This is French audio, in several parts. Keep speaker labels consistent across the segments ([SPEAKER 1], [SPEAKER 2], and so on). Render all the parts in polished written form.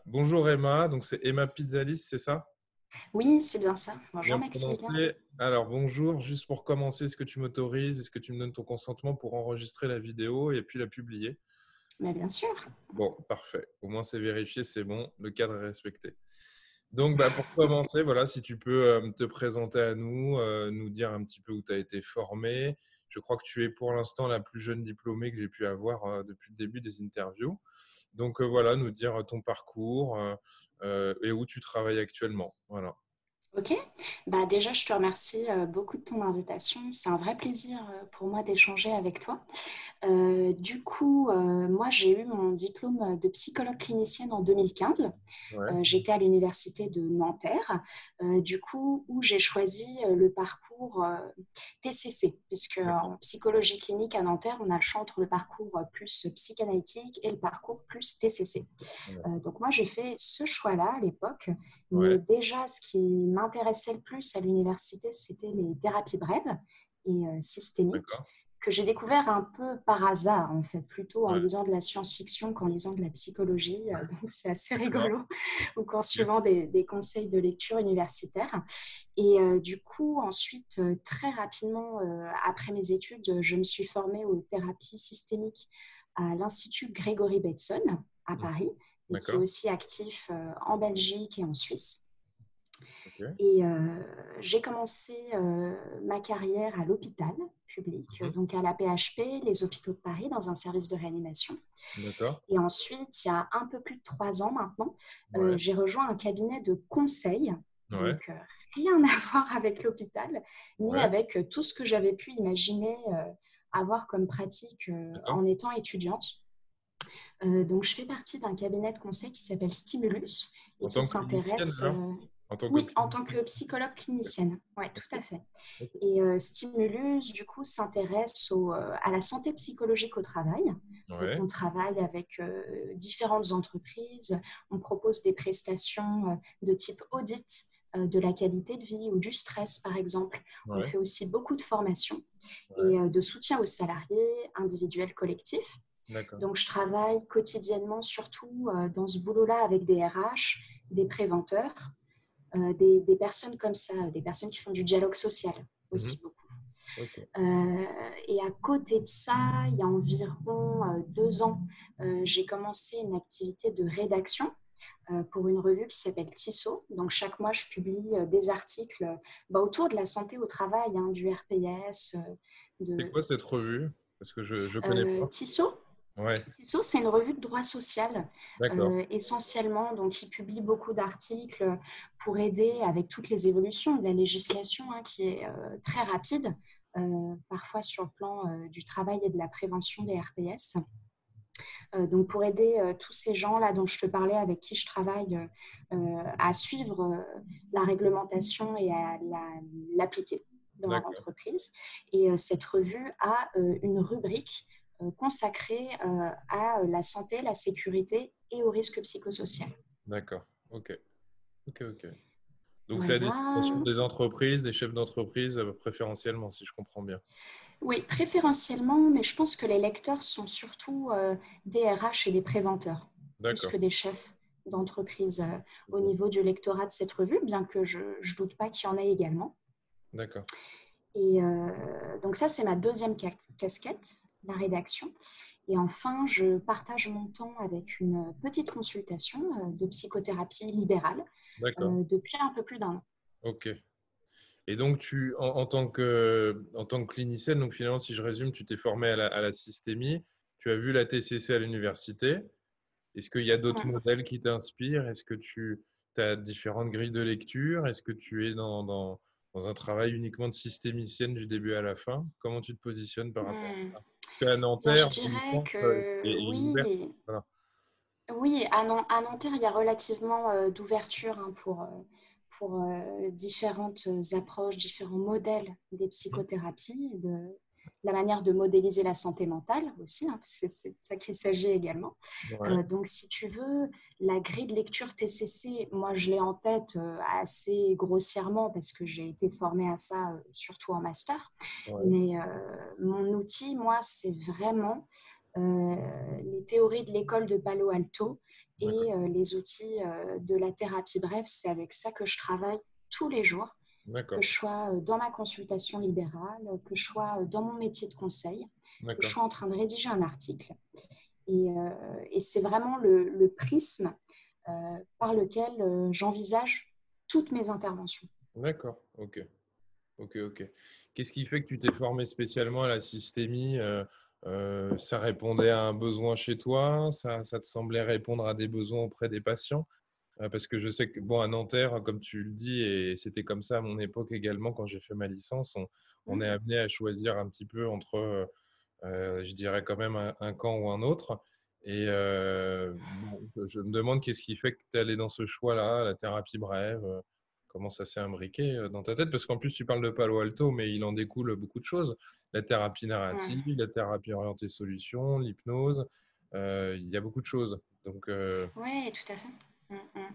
[SPEAKER 1] Bonjour Emma, donc c'est Emma Pizzalis, c'est ça?
[SPEAKER 2] Oui, c'est bien ça. Bonjour
[SPEAKER 1] Bien
[SPEAKER 2] Maximilien.
[SPEAKER 1] prononcé. Alors bonjour, juste pour commencer, est-ce que tu m'autorises, est-ce que tu me donnes ton consentement pour enregistrer la vidéo et puis la publier?
[SPEAKER 2] Mais bien sûr.
[SPEAKER 1] Bon, parfait. Au moins c'est vérifié, c'est bon, le cadre est respecté. Donc pour commencer, voilà, si tu peux te présenter à nous, nous dire un petit peu où tu as été formé. Je crois que tu es pour l'instant la plus jeune diplômée que j'ai pu avoir depuis le début des interviews. Donc voilà, nous dire ton parcours et où tu travailles actuellement. Voilà.
[SPEAKER 2] Ok. Bah déjà, je te remercie beaucoup de ton invitation. C'est un vrai plaisir pour moi d'échanger avec toi. Moi, j'ai eu mon diplôme de psychologue clinicienne en 2015.
[SPEAKER 1] Ouais,
[SPEAKER 2] J'étais à l'université de Nanterre, où j'ai choisi le parcours TCC, puisque
[SPEAKER 1] d'accord.
[SPEAKER 2] en psychologie clinique à Nanterre, on a le choix entre le parcours plus psychanalytique et le parcours plus TCC.
[SPEAKER 1] Ouais,
[SPEAKER 2] Donc moi, j'ai fait ce choix-là à l'époque, mais
[SPEAKER 1] ouais,
[SPEAKER 2] déjà, ce qui m'intéressait le plus à l'université, c'était les thérapies brèves et systémiques
[SPEAKER 1] d'accord.
[SPEAKER 2] que j'ai découvert un peu par hasard, en fait, plutôt en
[SPEAKER 1] Ouais,
[SPEAKER 2] lisant de la science-fiction qu'en lisant de la psychologie. Donc, c'est assez
[SPEAKER 1] d'accord.
[SPEAKER 2] rigolo, ou qu'en
[SPEAKER 1] Ok.
[SPEAKER 2] suivant des conseils de lecture universitaires. Et ensuite, très rapidement, après mes études, je me suis formée aux thérapies systémiques à l'Institut Gregory Bateson à
[SPEAKER 1] Mhm.
[SPEAKER 2] Paris, et qui est
[SPEAKER 1] D'accord.
[SPEAKER 2] aussi actif en Belgique et en Suisse.
[SPEAKER 1] Ok.
[SPEAKER 2] Et j'ai commencé ma carrière à l'hôpital public,
[SPEAKER 1] Mhm.
[SPEAKER 2] donc à la PHP, les hôpitaux de Paris, dans un service de réanimation.
[SPEAKER 1] D'accord.
[SPEAKER 2] Et ensuite, il y a un peu plus de 3 ans maintenant,
[SPEAKER 1] Ouais.
[SPEAKER 2] j'ai rejoint un cabinet de conseil,
[SPEAKER 1] Ouais.
[SPEAKER 2] donc rien à voir avec l'hôpital, ni
[SPEAKER 1] Ouais.
[SPEAKER 2] avec tout ce que j'avais pu imaginer avoir comme pratique
[SPEAKER 1] D'accord.
[SPEAKER 2] en étant étudiante. Donc, je fais partie d'un cabinet de conseil qui s'appelle Stimulus et
[SPEAKER 1] En
[SPEAKER 2] qui
[SPEAKER 1] tant que clinicienne,
[SPEAKER 2] s'intéresse,
[SPEAKER 1] alors? En tant que
[SPEAKER 2] oui, en tant
[SPEAKER 1] clinicienne?
[SPEAKER 2] que psychologue clinicienne. Oui, tout
[SPEAKER 1] Ok.
[SPEAKER 2] à fait.
[SPEAKER 1] Ok.
[SPEAKER 2] Et Stimulus, du coup, s'intéresse à la santé psychologique au travail. Donc,
[SPEAKER 1] Ouais.
[SPEAKER 2] on travaille avec différentes entreprises. On propose des prestations de type audit de la qualité de vie ou du stress, par exemple. On
[SPEAKER 1] Ouais.
[SPEAKER 2] fait aussi beaucoup de formations
[SPEAKER 1] Ouais.
[SPEAKER 2] et de soutien aux salariés, individuels, collectifs.
[SPEAKER 1] D'accord.
[SPEAKER 2] Donc, je travaille quotidiennement, surtout dans ce boulot-là, avec des RH, des préventeurs, des personnes comme ça, des personnes qui font du dialogue social
[SPEAKER 1] Mhm.
[SPEAKER 2] aussi beaucoup.
[SPEAKER 1] Ok.
[SPEAKER 2] Et à côté de ça, il y a environ 2 ans, j'ai commencé une activité de rédaction pour une revue qui s'appelle Tissot. Donc chaque mois, je publie des articles autour de la santé au travail, hein, du RPS,
[SPEAKER 1] C'est
[SPEAKER 2] de
[SPEAKER 1] quoi cette revue? Parce que je connais pas.
[SPEAKER 2] Tissot.
[SPEAKER 1] Ouais.
[SPEAKER 2] Tissot, c'est une revue de droit social
[SPEAKER 1] D'accord.
[SPEAKER 2] essentiellement, donc il publie beaucoup d'articles pour aider avec toutes les évolutions de la législation hein, qui est très rapide, parfois sur le plan du travail et de la prévention des RPS. Donc pour aider tous ces gens-là dont je te parlais, avec qui je travaille, à suivre la réglementation et à l'appliquer dans leur
[SPEAKER 1] D'accord.
[SPEAKER 2] entreprise. Et cette revue a une rubrique consacrée à la santé, la sécurité et au risque psychosocial.
[SPEAKER 1] D'accord. Ok. Ok. Ok. Donc c'est à destination
[SPEAKER 2] Voilà.
[SPEAKER 1] des entreprises, des chefs d'entreprise préférentiellement, si je comprends bien.
[SPEAKER 2] Oui, préférentiellement, mais je pense que les lecteurs sont surtout des RH et des préventeurs, plus
[SPEAKER 1] D'accord.
[SPEAKER 2] que des chefs d'entreprise au
[SPEAKER 1] Ok.
[SPEAKER 2] niveau du lectorat de cette revue, bien que je ne doute pas qu'il y en ait également.
[SPEAKER 1] D'accord.
[SPEAKER 2] Et donc ça, c'est ma deuxième casquette, la rédaction. Et enfin, je partage mon temps avec une petite consultation de psychothérapie libérale
[SPEAKER 1] D'accord.
[SPEAKER 2] depuis un peu plus d'un an.
[SPEAKER 1] Ok. Et donc, en tant que clinicienne, donc finalement, si je résume, tu t'es formée à la systémie, tu as vu la TCC à l'université. Est-ce qu'il y a d'autres
[SPEAKER 2] Ouais.
[SPEAKER 1] modèles qui t'inspirent? Est-ce que tu as différentes grilles de lecture? Est-ce que tu es dans un travail uniquement de systémicienne du début à la fin? Comment tu te positionnes par rapport
[SPEAKER 2] Hmm.
[SPEAKER 1] à ça? Parce qu'à
[SPEAKER 2] Bien, je
[SPEAKER 1] Nanterre, mon
[SPEAKER 2] dirais
[SPEAKER 1] centre
[SPEAKER 2] que
[SPEAKER 1] est ouvert.
[SPEAKER 2] oui.
[SPEAKER 1] Voilà.
[SPEAKER 2] Oui, à Nanterre, il y a relativement d'ouverture hein, pour différentes approches, différents modèles des
[SPEAKER 1] Mhm.
[SPEAKER 2] psychothérapies, de la manière de modéliser la santé mentale aussi, hein, c'est de ça qu'il s'agit également.
[SPEAKER 1] Ouais,
[SPEAKER 2] Donc, si tu veux, la grille de lecture TCC, moi, je l'ai en tête assez grossièrement parce que j'ai été formée à ça, surtout en master.
[SPEAKER 1] ouais,
[SPEAKER 2] Mais mon outil, moi, c'est vraiment les théories de l'école de Palo Alto
[SPEAKER 1] D'accord.
[SPEAKER 2] Et les outils de la thérapie brève, c'est avec ça que je travaille tous les jours, que
[SPEAKER 1] D'accord.
[SPEAKER 2] je sois dans ma consultation libérale, que je sois dans mon métier de conseil, que je
[SPEAKER 1] D'accord.
[SPEAKER 2] sois en train de rédiger un article. Et c'est vraiment le prisme par lequel j'envisage toutes mes interventions.
[SPEAKER 1] D'accord. Ok. Ok. Ok. Qu'est-ce qui fait que tu t'es formé spécialement à la systémie? Ça répondait à un besoin chez toi? Ça te semblait répondre à des besoins auprès des patients? Parce que je sais que, bon, à Nanterre, comme tu le dis, et c'était comme ça à mon époque également, quand j'ai fait ma licence, on est
[SPEAKER 2] Mmh.
[SPEAKER 1] amené à choisir un petit peu entre, je dirais quand même, un camp ou un autre. Et bon, je me demande qu'est-ce qui fait que tu es allé dans ce choix-là, la thérapie brève, comment ça s'est imbriqué dans ta tête? Parce qu'en plus, tu parles de Palo Alto, mais il en découle beaucoup de choses. La thérapie narrative,
[SPEAKER 2] Mmh.
[SPEAKER 1] la thérapie orientée solution, l'hypnose, il y a beaucoup de choses. Donc,
[SPEAKER 2] Oui, tout à fait. Mm, mm. Mais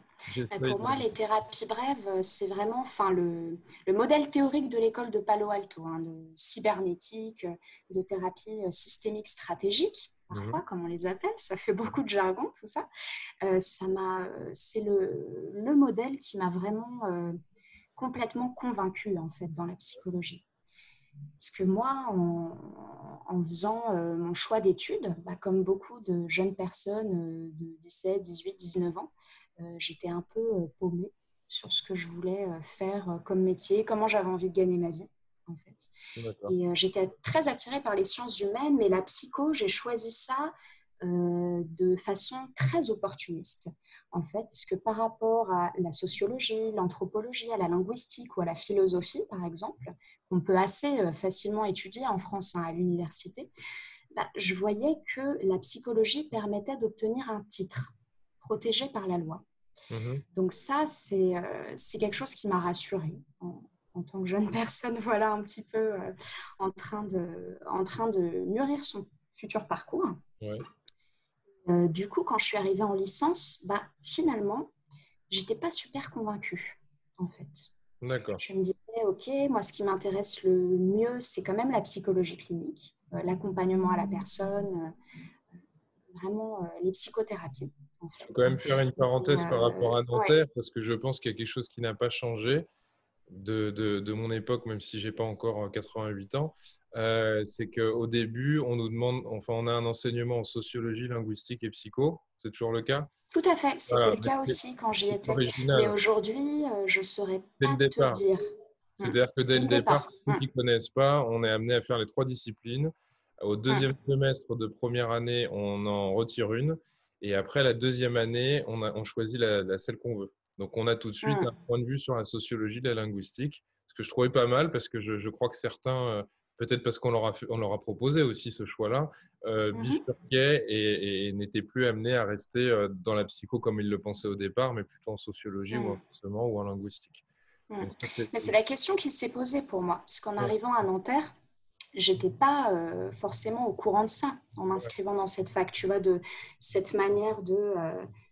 [SPEAKER 1] j'essaye
[SPEAKER 2] pour moi,
[SPEAKER 1] de...
[SPEAKER 2] les thérapies brèves, c'est vraiment enfin, le modèle théorique de l'école de Palo Alto, hein, de cybernétique, de thérapie systémique stratégique,
[SPEAKER 1] Mhm.
[SPEAKER 2] parfois, comme on les appelle. Ça fait beaucoup de jargon, tout ça. C'est le modèle qui m'a vraiment complètement convaincue, en fait, dans la psychologie. Parce que moi, en faisant mon choix d'études, bah, comme beaucoup de jeunes personnes de 17, 18, 19 ans, j'étais un peu paumée sur ce que je voulais faire comme métier, comment j'avais envie de gagner ma vie, en fait.
[SPEAKER 1] D'accord.
[SPEAKER 2] Et j'étais très attirée par les sciences humaines, mais la psycho, j'ai choisi ça de façon très opportuniste, en fait, parce que par rapport à la sociologie, l'anthropologie, à la linguistique ou à la philosophie, par exemple, qu'on peut assez facilement étudier en France hein, à l'université, bah, je voyais que la psychologie permettait d'obtenir un titre protégé par la loi.
[SPEAKER 1] Mhm.
[SPEAKER 2] Donc ça, c'est quelque chose qui m'a rassurée en tant que jeune personne, voilà, un petit peu en train de mûrir son futur parcours.
[SPEAKER 1] Ouais.
[SPEAKER 2] Du coup, quand je suis arrivée en licence, bah, finalement, j'étais pas super convaincue, en fait.
[SPEAKER 1] D'accord.
[SPEAKER 2] Je me disais, OK, moi, ce qui m'intéresse le mieux, c'est quand même la psychologie clinique, l'accompagnement à la personne, vraiment les psychothérapies, en
[SPEAKER 1] Je peux
[SPEAKER 2] fait.
[SPEAKER 1] quand même faire une parenthèse par rapport à
[SPEAKER 2] Ouais,
[SPEAKER 1] Nanterre, parce que je pense qu'il y a quelque chose qui n'a pas changé de mon époque, même si j'ai pas encore 88 ans. C'est qu'au début, on nous demande, enfin, on a un enseignement en sociologie, linguistique et psycho. C'est toujours le cas?
[SPEAKER 2] tout à fait. C'était
[SPEAKER 1] Voilà,
[SPEAKER 2] le
[SPEAKER 1] mais
[SPEAKER 2] cas aussi quand j'y
[SPEAKER 1] c'est
[SPEAKER 2] étais. Mais
[SPEAKER 1] original
[SPEAKER 2] aujourd'hui, je ne saurais
[SPEAKER 1] dès le
[SPEAKER 2] pas te
[SPEAKER 1] départ.
[SPEAKER 2] dire.
[SPEAKER 1] C'est-à-dire que dès
[SPEAKER 2] Dès
[SPEAKER 1] le
[SPEAKER 2] le
[SPEAKER 1] départ,
[SPEAKER 2] départ.
[SPEAKER 1] pour ceux qui ne connaissent pas, on est amené à faire les trois disciplines. Au deuxième semestre de première année, on en retire une. Et après la deuxième année, on choisit celle qu'on veut. Donc, on a tout de suite un point de vue sur la sociologie de la linguistique, ce que je trouvais pas mal parce que je crois que certains, peut-être parce on leur a proposé aussi ce choix-là, bifurquaient et n'étaient plus amenés à rester dans la psycho comme ils le pensaient au départ, mais plutôt en sociologie ou inversement ou en linguistique. Donc, ça, c'est...
[SPEAKER 2] Mais c'est la question qui s'est posée pour moi, puisqu'en
[SPEAKER 1] Ouais,
[SPEAKER 2] arrivant à Nanterre, j'étais pas forcément au courant de ça en
[SPEAKER 1] ouais,
[SPEAKER 2] m'inscrivant dans cette fac, tu vois, de cette manière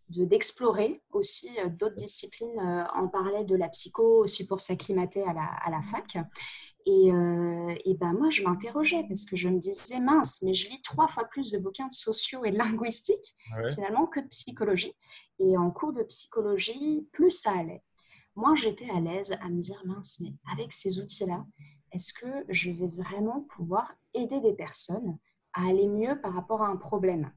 [SPEAKER 2] d'explorer aussi d'autres disciplines, en parallèle de la psycho, aussi pour s'acclimater à la fac. Et ben moi, je m'interrogeais parce que je me disais, mince, mais je lis 3 fois plus de bouquins de sociaux et de linguistique,
[SPEAKER 1] ouais.
[SPEAKER 2] finalement, que de psychologie. Et en cours de psychologie, plus ça allait. Moi, j'étais à l'aise à me dire, mince, mais avec ces outils-là, est-ce que je vais vraiment pouvoir aider des personnes à aller mieux par rapport à un problème?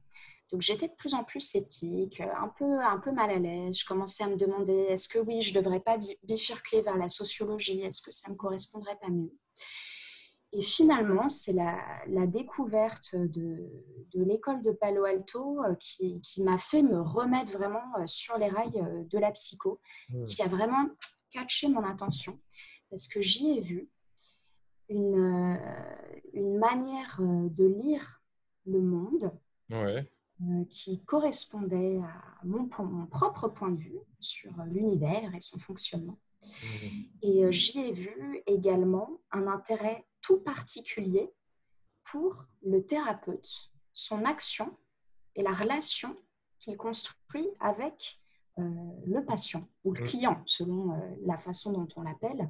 [SPEAKER 2] Donc, j'étais de plus en plus sceptique, un peu mal à l'aise. Je commençais à me demander, est-ce que oui, je ne devrais pas bifurquer vers la sociologie? Est-ce que ça ne me correspondrait pas mieux? Et finalement, c'est la découverte de l'école de Palo Alto qui m'a fait me remettre vraiment sur les rails de la psycho,
[SPEAKER 1] Hmm.
[SPEAKER 2] qui a vraiment catché mon attention, parce que j'y ai vu une manière de lire le monde
[SPEAKER 1] Ouais.
[SPEAKER 2] qui correspondait à mon propre point de vue sur l'univers et son fonctionnement.
[SPEAKER 1] Mhm.
[SPEAKER 2] Et j'y ai vu également un intérêt tout particulier pour le thérapeute, son action et la relation qu'il construit avec le patient ou le
[SPEAKER 1] Mhm.
[SPEAKER 2] client, selon la façon dont on l'appelle.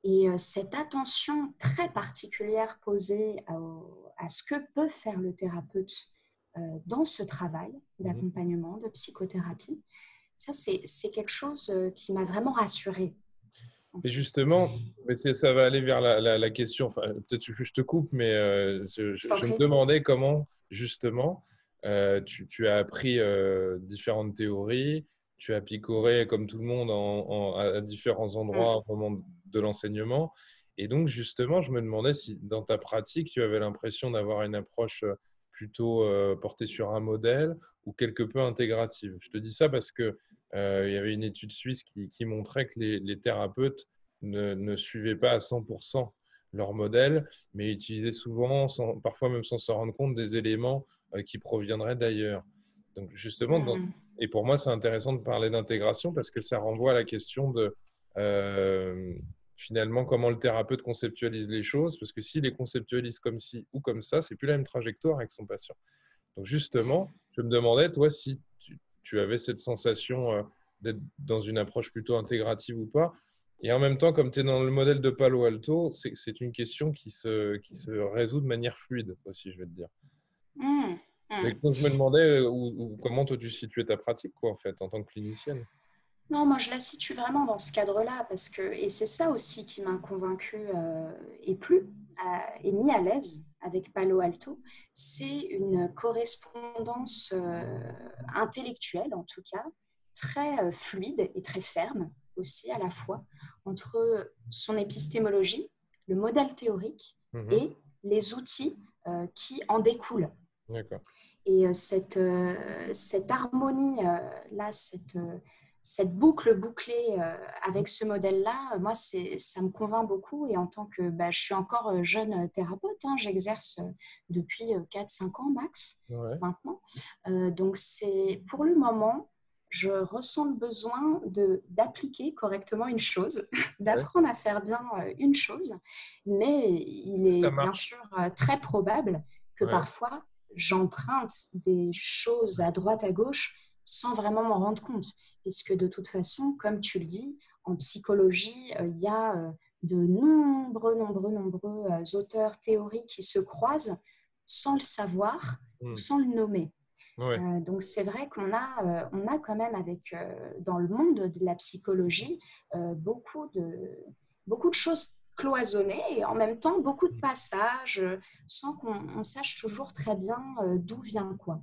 [SPEAKER 2] Et cette attention très particulière posée à ce que peut faire le thérapeute dans ce travail
[SPEAKER 1] Mhm.
[SPEAKER 2] d'accompagnement, de psychothérapie. Ça, c'est quelque chose qui m'a vraiment rassurée, en
[SPEAKER 1] Et
[SPEAKER 2] fait.
[SPEAKER 1] justement, mais ça va aller vers la question, enfin, peut-être que je te coupe, mais
[SPEAKER 2] Je t'en
[SPEAKER 1] je me
[SPEAKER 2] prie.
[SPEAKER 1] demandais comment, justement, tu as appris différentes théories, tu as picoré, comme tout le monde, à différents endroits au moment de l'enseignement. Et donc, justement, je me demandais si, dans ta pratique, tu avais l'impression d'avoir une approche plutôt portée sur un modèle ou quelque peu intégrative. Je te dis ça parce que il y avait une étude suisse qui montrait que les thérapeutes ne suivaient pas à 100% leur modèle, mais utilisaient souvent, parfois même sans s'en rendre compte, des éléments qui proviendraient d'ailleurs. Donc justement,
[SPEAKER 2] Mm.
[SPEAKER 1] et pour moi, c'est intéressant de parler d'intégration parce que ça renvoie à la question de euh, finalement comment le thérapeute conceptualise les choses, parce que s'il les conceptualise comme ci ou comme ça, c'est plus la même trajectoire avec son patient. Donc justement, je me demandais, toi, si tu avais cette sensation d'être dans une approche plutôt intégrative ou pas. Et en même temps, comme tu es dans le modèle de Palo Alto, c'est une question qui se résout de manière fluide aussi, je vais te dire.
[SPEAKER 2] Mm.
[SPEAKER 1] Et
[SPEAKER 2] Mm.
[SPEAKER 1] donc, je me demandais comment toi tu situais ta pratique, quoi, en fait, en tant que clinicienne.
[SPEAKER 2] Non, moi je la situe vraiment dans ce cadre-là parce que, et c'est ça aussi qui m'a convaincue et plu et mis à l'aise avec Palo Alto, c'est une correspondance intellectuelle en tout cas, très fluide et très ferme aussi à la fois entre son épistémologie, le modèle théorique
[SPEAKER 1] Mhm.
[SPEAKER 2] et les outils qui en découlent.
[SPEAKER 1] D'accord.
[SPEAKER 2] Et cette harmonie, là, cette boucle bouclée avec ce modèle-là, moi, ça me convainc beaucoup. Et en tant que, bah, je suis encore jeune thérapeute, hein, j'exerce depuis 4-5 ans max
[SPEAKER 1] Ouais.
[SPEAKER 2] maintenant. Donc, pour le moment, je ressens le besoin d'appliquer correctement une chose,
[SPEAKER 1] Ouais.
[SPEAKER 2] d'apprendre à faire bien une chose, mais il
[SPEAKER 1] Ça
[SPEAKER 2] est bien
[SPEAKER 1] marche.
[SPEAKER 2] sûr très probable que
[SPEAKER 1] Ouais.
[SPEAKER 2] parfois j'emprunte des choses à droite à gauche sans vraiment m'en rendre compte. Puisque de toute façon, comme tu le dis, en psychologie, il y a de nombreux auteurs théoriques qui se croisent sans le savoir ou
[SPEAKER 1] Mm.
[SPEAKER 2] sans le nommer.
[SPEAKER 1] Ouais.
[SPEAKER 2] Donc c'est vrai on a quand même dans le monde de la psychologie beaucoup de choses cloisonnées et en même temps beaucoup de passages sans qu'on sache toujours très bien d'où vient quoi.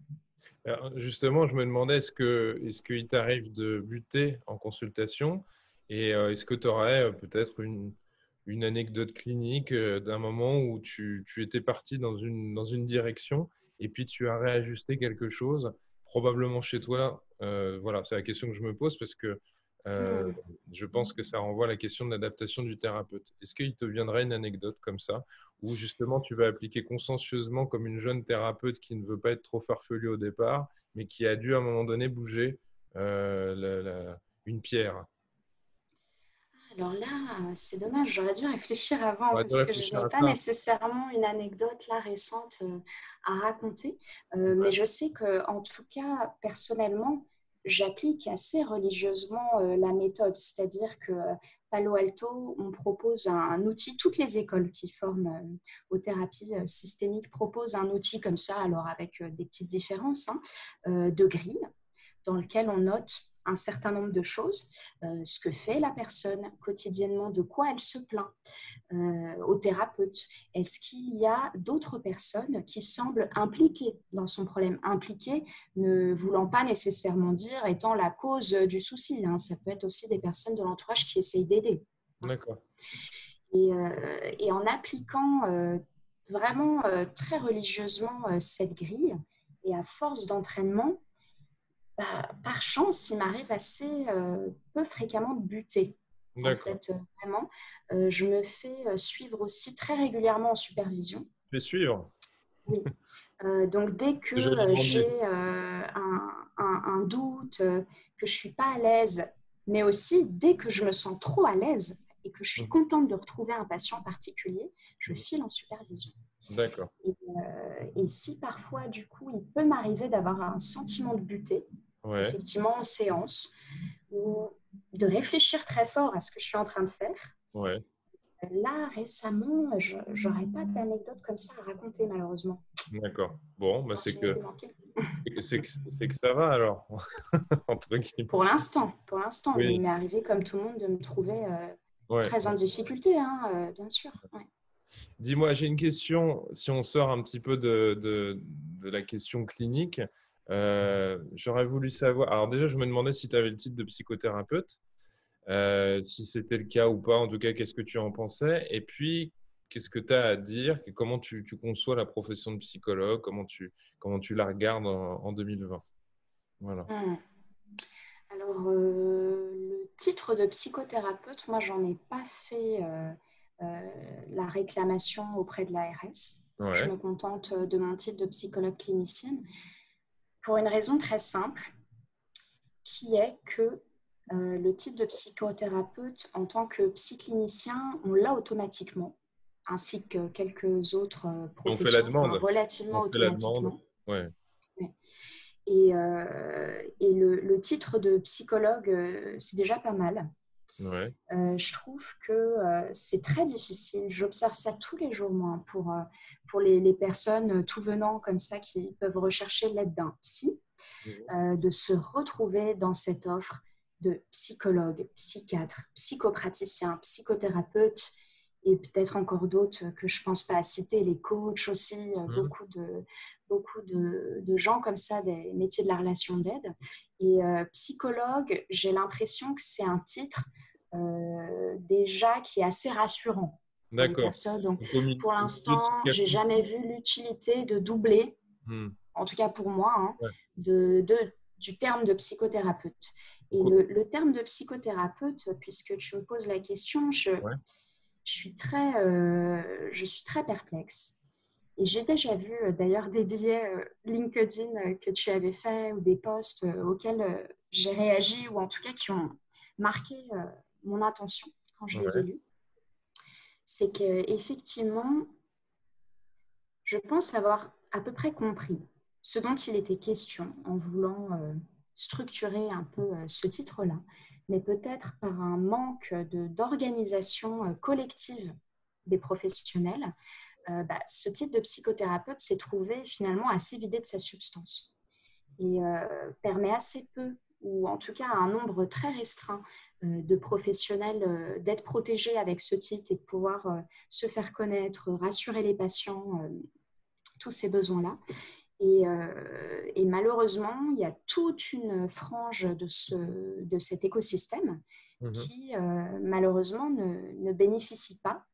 [SPEAKER 1] Alors, justement, je me demandais, est-ce qu'il t'arrive de buter en consultation et est-ce que tu aurais peut-être une anecdote clinique d'un moment où tu étais parti dans une direction et puis tu as réajusté quelque chose, probablement chez toi. Voilà, c'est la question que je me pose parce que euh,
[SPEAKER 2] Hmm.
[SPEAKER 1] je pense que ça renvoie à la question de l'adaptation du thérapeute. Est-ce qu'il te viendrait une anecdote comme ça où justement tu vas appliquer consciencieusement comme une jeune thérapeute qui ne veut pas être trop farfelue au départ, mais qui a dû à un moment donné bouger une pierre.
[SPEAKER 2] Alors là, c'est dommage, j'aurais dû réfléchir avant
[SPEAKER 1] On va dû
[SPEAKER 2] parce que je
[SPEAKER 1] réfléchir
[SPEAKER 2] n'ai
[SPEAKER 1] à
[SPEAKER 2] pas
[SPEAKER 1] ça.
[SPEAKER 2] nécessairement une anecdote là récente à raconter. Mais
[SPEAKER 1] Ouais.
[SPEAKER 2] je sais que, en tout cas, personnellement, j'applique assez religieusement la méthode, c'est-à-dire que Palo Alto, on propose un outil, toutes les écoles qui forment aux thérapies systémiques proposent un outil comme ça, alors avec des petites différences, hein, de grille dans lequel on note un certain nombre de choses, ce que fait la personne quotidiennement, de quoi elle se plaint au thérapeute. Est-ce qu'il y a d'autres personnes qui semblent impliquées dans son problème? Impliquées ne voulant pas nécessairement dire étant la cause du souci. Hein. Ça peut être aussi des personnes de l'entourage qui essayent d'aider. Parfois.
[SPEAKER 1] D'accord.
[SPEAKER 2] Et en appliquant vraiment très religieusement cette grille, et à force d'entraînement, bah, par chance, il m'arrive assez peu fréquemment de buter. En
[SPEAKER 1] D'accord.
[SPEAKER 2] fait, vraiment, je me fais suivre aussi très régulièrement en supervision.
[SPEAKER 1] Je vais suivre.
[SPEAKER 2] Oui. Donc, dès que
[SPEAKER 1] C'est joliment dit.
[SPEAKER 2] j'ai un doute, que je suis pas à l'aise, mais aussi dès que je me sens trop à l'aise et que je suis
[SPEAKER 1] Mhm.
[SPEAKER 2] contente de retrouver un patient particulier, je
[SPEAKER 1] Mhm.
[SPEAKER 2] file en supervision.
[SPEAKER 1] D'accord.
[SPEAKER 2] Et si parfois, du coup, il peut m'arriver d'avoir un sentiment de butée,
[SPEAKER 1] Ouais.
[SPEAKER 2] effectivement en séance, ou de réfléchir très fort à ce que je suis en train de faire.
[SPEAKER 1] Ouais.
[SPEAKER 2] Là, récemment, je n'aurais pas d'anecdote comme ça à raconter, malheureusement.
[SPEAKER 1] D'accord. Bon, bah c'est que
[SPEAKER 2] L'opportunité manquée.
[SPEAKER 1] C'est que ça va alors, entre guillemets.
[SPEAKER 2] Pour l'instant, mais il
[SPEAKER 1] Oui,
[SPEAKER 2] m'est arrivé, comme tout le monde, de me trouver
[SPEAKER 1] ouais.
[SPEAKER 2] très en difficulté, hein, bien sûr. Ouais.
[SPEAKER 1] Dis-moi, j'ai une question. Si on sort un petit peu de la question clinique, j'aurais voulu savoir. Alors déjà, je me demandais si tu avais le titre de psychothérapeute, si c'était le cas ou pas. En tout cas, qu'est-ce que tu en pensais? Et puis, qu'est-ce que tu as à dire? Comment tu conçois la profession de psychologue? Comment tu la regardes en 2020? Voilà.
[SPEAKER 2] Hmm. Alors, le titre de psychothérapeute, moi, j'en ai pas fait la réclamation auprès de l'ARS. Je
[SPEAKER 1] Ouais.
[SPEAKER 2] me contente de mon titre de psychologue clinicienne pour une raison très simple, qui est que le titre de psychothérapeute en tant que psychlinicien, on l'a automatiquement, ainsi que quelques autres
[SPEAKER 1] On fait la
[SPEAKER 2] professions, enfin
[SPEAKER 1] demande.
[SPEAKER 2] relativement
[SPEAKER 1] On fait la demande.
[SPEAKER 2] automatiquement.
[SPEAKER 1] Ouais.
[SPEAKER 2] Ouais. Et le titre de psychologue, c'est déjà pas mal.
[SPEAKER 1] Ouais.
[SPEAKER 2] Je trouve que c'est très difficile. J'observe ça tous les jours, moi, pour les personnes tout venant comme ça qui peuvent rechercher l'aide d'un psy,
[SPEAKER 1] Mhm.
[SPEAKER 2] de se retrouver dans cette offre de psychologue, psychiatre, psychopraticien, psychothérapeute et peut-être encore d'autres que je ne pense pas à citer, les coachs aussi,
[SPEAKER 1] Mhm.
[SPEAKER 2] beaucoup de gens comme ça, des métiers de la relation d'aide. Et psychologue, j'ai l'impression que c'est un titre déjà qui est assez rassurant pour les
[SPEAKER 1] D'accord.
[SPEAKER 2] personnes. Donc,
[SPEAKER 1] Donc,
[SPEAKER 2] pour
[SPEAKER 1] au milieu de
[SPEAKER 2] l'instant, j'ai
[SPEAKER 1] psychiatrie.
[SPEAKER 2] jamais vu l'utilité de doubler,
[SPEAKER 1] Hmm.
[SPEAKER 2] en tout cas pour moi, hein,
[SPEAKER 1] Ouais.
[SPEAKER 2] du terme de psychothérapeute. Et
[SPEAKER 1] Donc,
[SPEAKER 2] le terme de psychothérapeute, puisque tu me poses la question,
[SPEAKER 1] ouais.
[SPEAKER 2] je suis très perplexe. Et j'ai déjà vu d'ailleurs des billets LinkedIn que tu avais fait ou des posts auxquels j'ai réagi ou en tout cas qui ont marqué mon attention quand je les ai
[SPEAKER 1] Ouais.
[SPEAKER 2] lus. C'est qu'effectivement, je pense avoir à peu près compris ce dont il était question en voulant structurer un peu ce titre-là, mais peut-être par un manque d'organisation collective des professionnels, ce type de psychothérapeute s'est trouvé finalement assez vidé de sa substance et permet assez peu, ou en tout cas à un nombre très restreint de professionnels d'être protégés avec ce titre et de pouvoir se faire connaître, rassurer les patients, tous ces besoins-là. Et malheureusement, il y a toute une frange de cet écosystème
[SPEAKER 1] Mhm.
[SPEAKER 2] qui, malheureusement, ne bénéficie pas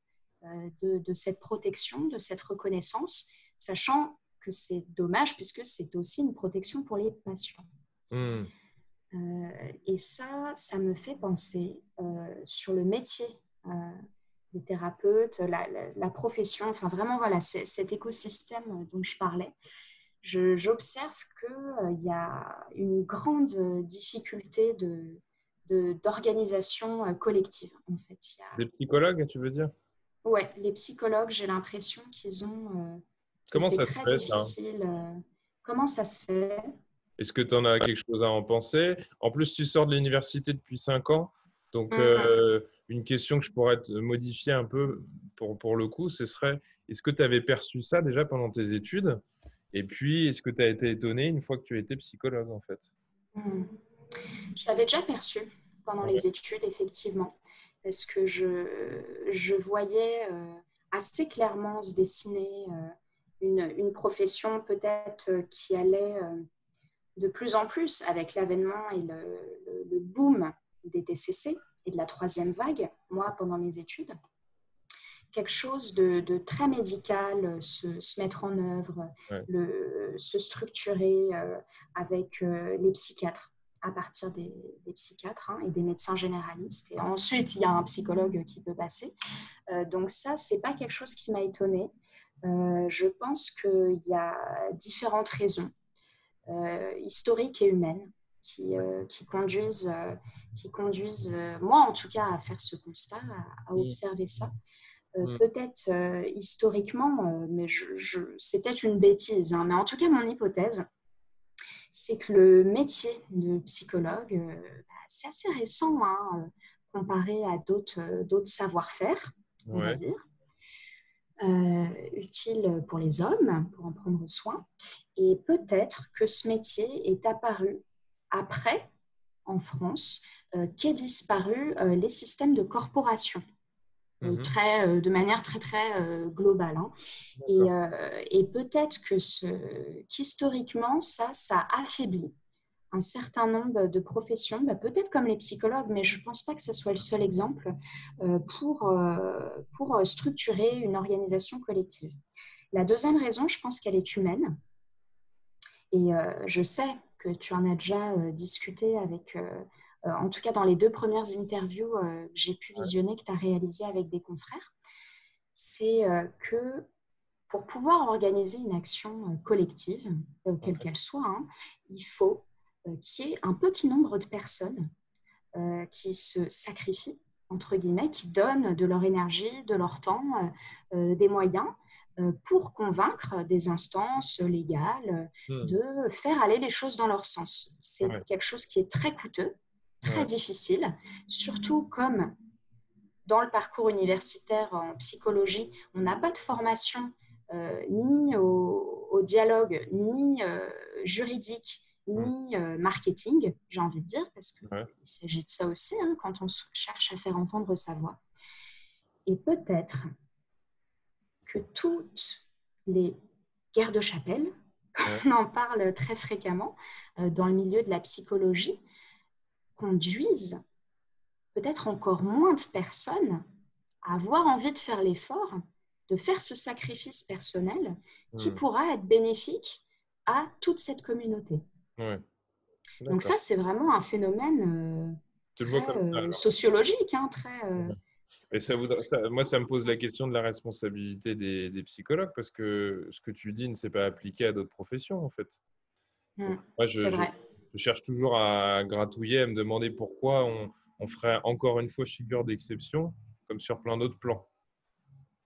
[SPEAKER 2] de cette protection, de cette reconnaissance, sachant que c'est dommage puisque c'est aussi une protection pour les patients.
[SPEAKER 1] Hmm.
[SPEAKER 2] Et ça me fait penser sur le métier des thérapeutes, la profession, enfin vraiment voilà, cet écosystème dont je parlais. J'observe qu'il y a une grande difficulté d'organisation collective. En fait,
[SPEAKER 1] Des psychologues, tu veux dire?
[SPEAKER 2] ouais, les psychologues, j'ai l'impression que
[SPEAKER 1] Comment
[SPEAKER 2] c'est
[SPEAKER 1] ça se
[SPEAKER 2] très
[SPEAKER 1] fait, ça?
[SPEAKER 2] difficile. Comment ça se fait?
[SPEAKER 1] Est-ce que tu en as quelque chose à en penser? En plus, tu sors de l'université depuis 5 ans. Donc,
[SPEAKER 2] Mhm.
[SPEAKER 1] une question que je pourrais te modifier un peu pour le coup, ce serait, est-ce que tu avais perçu ça déjà pendant tes études? Et puis, est-ce que tu as été étonné une fois que tu étais psychologue, en fait?
[SPEAKER 2] Mhm. Je l'avais déjà perçu pendant
[SPEAKER 1] Ouais.
[SPEAKER 2] les études, effectivement, parce que je voyais assez clairement se dessiner une profession peut-être qui allait de plus en plus avec l'avènement et le boom des TCC et de la troisième vague, moi, pendant mes études. Quelque chose de très médical, se mettre en œuvre,
[SPEAKER 1] Ouais.
[SPEAKER 2] se structurer avec les psychiatres à partir des psychiatres et des médecins généralistes. Et ensuite, il y a un psychologue qui peut passer. Donc ça, ce n'est pas quelque chose qui m'a étonnée. Je pense qu'il y a différentes raisons historiques et humaines qui conduisent moi en tout cas, à faire ce constat, à
[SPEAKER 1] Mm.
[SPEAKER 2] observer ça.
[SPEAKER 1] Mm.
[SPEAKER 2] Peut-être historiquement, mais c'est peut-être une bêtise, hein, mais en tout cas, mon hypothèse, c'est que le métier de psychologue, c'est assez récent comparé à d'autres savoir-faire, on va
[SPEAKER 1] Ouais.
[SPEAKER 2] dire. utile pour les hommes, pour en prendre soin. Et peut-être que ce métier est apparu après, en France, qu'aient disparu les systèmes de corporation.
[SPEAKER 1] Mhm.
[SPEAKER 2] De manière très, très globale. Hein.
[SPEAKER 1] D'accord.
[SPEAKER 2] Et peut-être qu'historiquement, ça affaiblit un certain nombre de professions, peut-être comme les psychologues, mais je ne pense pas que ce soit le seul exemple, pour structurer une organisation collective. La deuxième raison, je pense qu'elle est humaine. Et je sais que tu en as déjà discuté avec, en tout cas dans les 2 premières interviews que j'ai pu
[SPEAKER 1] Ouais.
[SPEAKER 2] visionner, que tu as réalisées avec des confrères, c'est que pour pouvoir organiser une action collective, quelle qu'elle soit, hein, il faut qu'il y ait un petit nombre de personnes qui se sacrifient, entre guillemets, qui donnent de leur énergie, de leur temps, des moyens pour convaincre des instances légales
[SPEAKER 1] Hmm.
[SPEAKER 2] de faire aller les choses dans leur sens. C'est
[SPEAKER 1] Ouais.
[SPEAKER 2] quelque chose qui est très coûteux, très
[SPEAKER 1] Ouais.
[SPEAKER 2] difficile, surtout comme dans le parcours universitaire en psychologie, on n'a pas de formation ni au dialogue, ni juridique,
[SPEAKER 1] Hmm.
[SPEAKER 2] ni marketing, j'ai envie de dire, parce qu'il
[SPEAKER 1] Ouais.
[SPEAKER 2] s'agit de ça aussi hein, quand on cherche à faire entendre sa voix. Et peut-être que toutes les guerres de chapelle,
[SPEAKER 1] Ouais.
[SPEAKER 2] on en parle très fréquemment dans le milieu de la psychologie, conduisent peut-être encore moins de personnes à avoir envie de faire l'effort, de faire ce sacrifice personnel qui
[SPEAKER 1] Hmm.
[SPEAKER 2] pourra être bénéfique à toute cette communauté.
[SPEAKER 1] Ouais.
[SPEAKER 2] Donc
[SPEAKER 1] D'accord.
[SPEAKER 2] ça, c'est vraiment un phénomène
[SPEAKER 1] Tu le vois
[SPEAKER 2] très
[SPEAKER 1] comme ça, alors.
[SPEAKER 2] sociologique, hein,
[SPEAKER 1] Ouais. Et moi, ça me pose la question de la responsabilité des psychologues parce que ce que tu dis ne s'est pas appliqué à d'autres professions, en fait. Donc, moi,
[SPEAKER 2] c'est vrai.
[SPEAKER 1] je cherche toujours à gratouiller, à me demander pourquoi on ferait encore une fois figure d'exception, comme sur plein d'autres plans.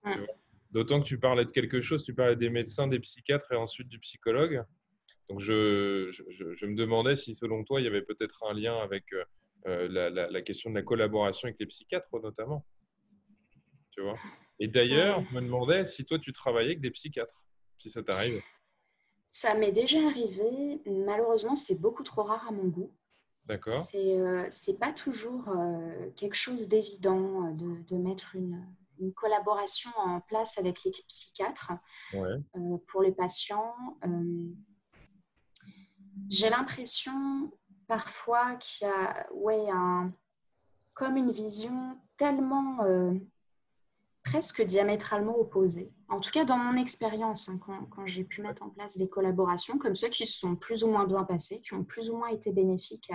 [SPEAKER 1] Tu
[SPEAKER 2] Mm.
[SPEAKER 1] vois. D'autant que tu parlais de quelque chose, tu parlais des médecins, des psychiatres et ensuite du psychologue. Donc, je me demandais si, selon toi, il y avait peut-être un lien avec la question de la collaboration avec les psychiatres, notamment. Tu vois. Et d'ailleurs,
[SPEAKER 2] Mm.
[SPEAKER 1] je me demandais si toi, tu travaillais avec des psychiatres, si ça t'arrive.
[SPEAKER 2] Ça m'est déjà arrivé. Malheureusement, c'est beaucoup trop rare à mon goût.
[SPEAKER 1] D'accord?
[SPEAKER 2] C'est pas toujours quelque chose d'évident de mettre une collaboration en place avec les psychiatres
[SPEAKER 1] Ouais.
[SPEAKER 2] pour les patients. J'ai l'impression parfois qu'il y a comme une vision tellement presque diamétralement opposée. En tout cas, dans mon expérience, hein, quand j'ai pu mettre en place des collaborations comme ceux qui se sont plus ou moins bien passés, qui ont plus ou moins été bénéfiques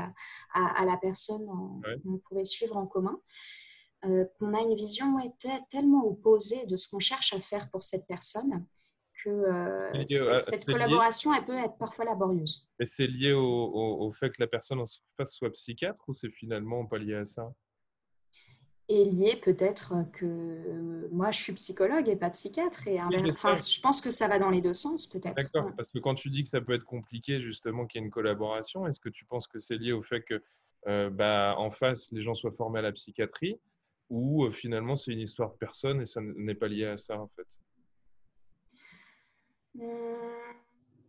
[SPEAKER 2] à la personne
[SPEAKER 1] Ouais.
[SPEAKER 2] qu'on pouvait suivre en commun, qu'on a une vision tellement opposée de ce qu'on cherche à faire pour cette personne que cette
[SPEAKER 1] C'est lié,
[SPEAKER 2] collaboration, elle peut être parfois laborieuse.
[SPEAKER 1] et c'est lié au fait que la personne en face soit psychiatre ou c'est finalement pas lié à ça?
[SPEAKER 2] Et lié peut-être que moi, je suis psychologue et pas psychiatre. Et
[SPEAKER 1] Oui, je
[SPEAKER 2] enfin,
[SPEAKER 1] sais.
[SPEAKER 2] je pense que ça va dans les deux sens, peut-être.
[SPEAKER 1] D'accord. Parce que quand tu dis que ça peut être compliqué, justement, qu'il y ait une collaboration, est-ce que tu penses que c'est lié au fait que, en face, les gens soient formés à la psychiatrie ou finalement c'est une histoire de personne et ça n'est pas lié à ça, en fait?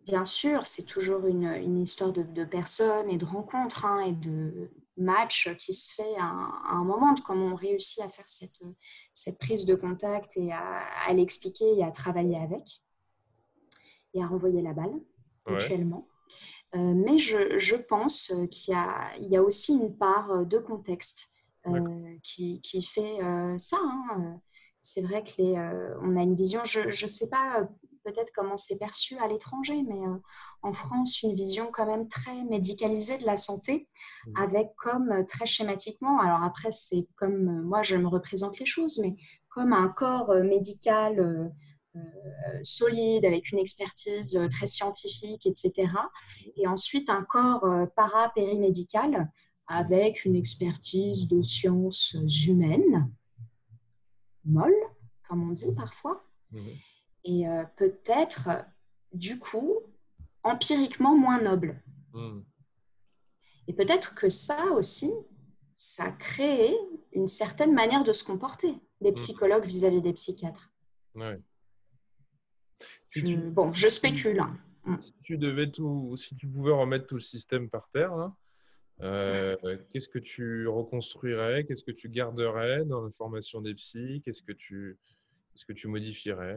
[SPEAKER 2] Bien sûr, c'est toujours une histoire de personnes et de rencontres hein, et de matchs qui se fait à un moment, de comment on réussit à faire cette prise de contact et à l'expliquer et à travailler avec et à renvoyer la balle
[SPEAKER 1] Ouais.
[SPEAKER 2] mutuellement. Mais je pense qu'il y a aussi une part de contexte
[SPEAKER 1] D'accord.
[SPEAKER 2] qui fait ça. Hein. C'est vrai on a une vision, je ne sais pas peut-être comment c'est perçu à l'étranger, mais en France, une vision quand même très médicalisée de la santé,
[SPEAKER 1] Mhm.
[SPEAKER 2] avec comme très schématiquement, alors après c'est comme moi je me représente les choses, mais comme un corps médical solide, avec une expertise très scientifique, etc. Et ensuite, un corps para-périmédical avec une expertise de sciences humaines, molle, comme on dit parfois,
[SPEAKER 1] Mhm.
[SPEAKER 2] et peut-être, du coup, empiriquement moins noble.
[SPEAKER 1] Mhm.
[SPEAKER 2] Et peut-être que ça aussi, ça crée une certaine manière de se comporter des
[SPEAKER 1] Mhm.
[SPEAKER 2] psychologues vis-à-vis des psychiatres.
[SPEAKER 1] Ouais. Si tu,
[SPEAKER 2] Bon, je spécule. Hein.
[SPEAKER 1] si tu pouvais remettre tout le système par terre, là, qu'est-ce que tu reconstruirais? Qu'est-ce que tu garderais dans la formation des psys? Qu'est-ce que tu modifierais?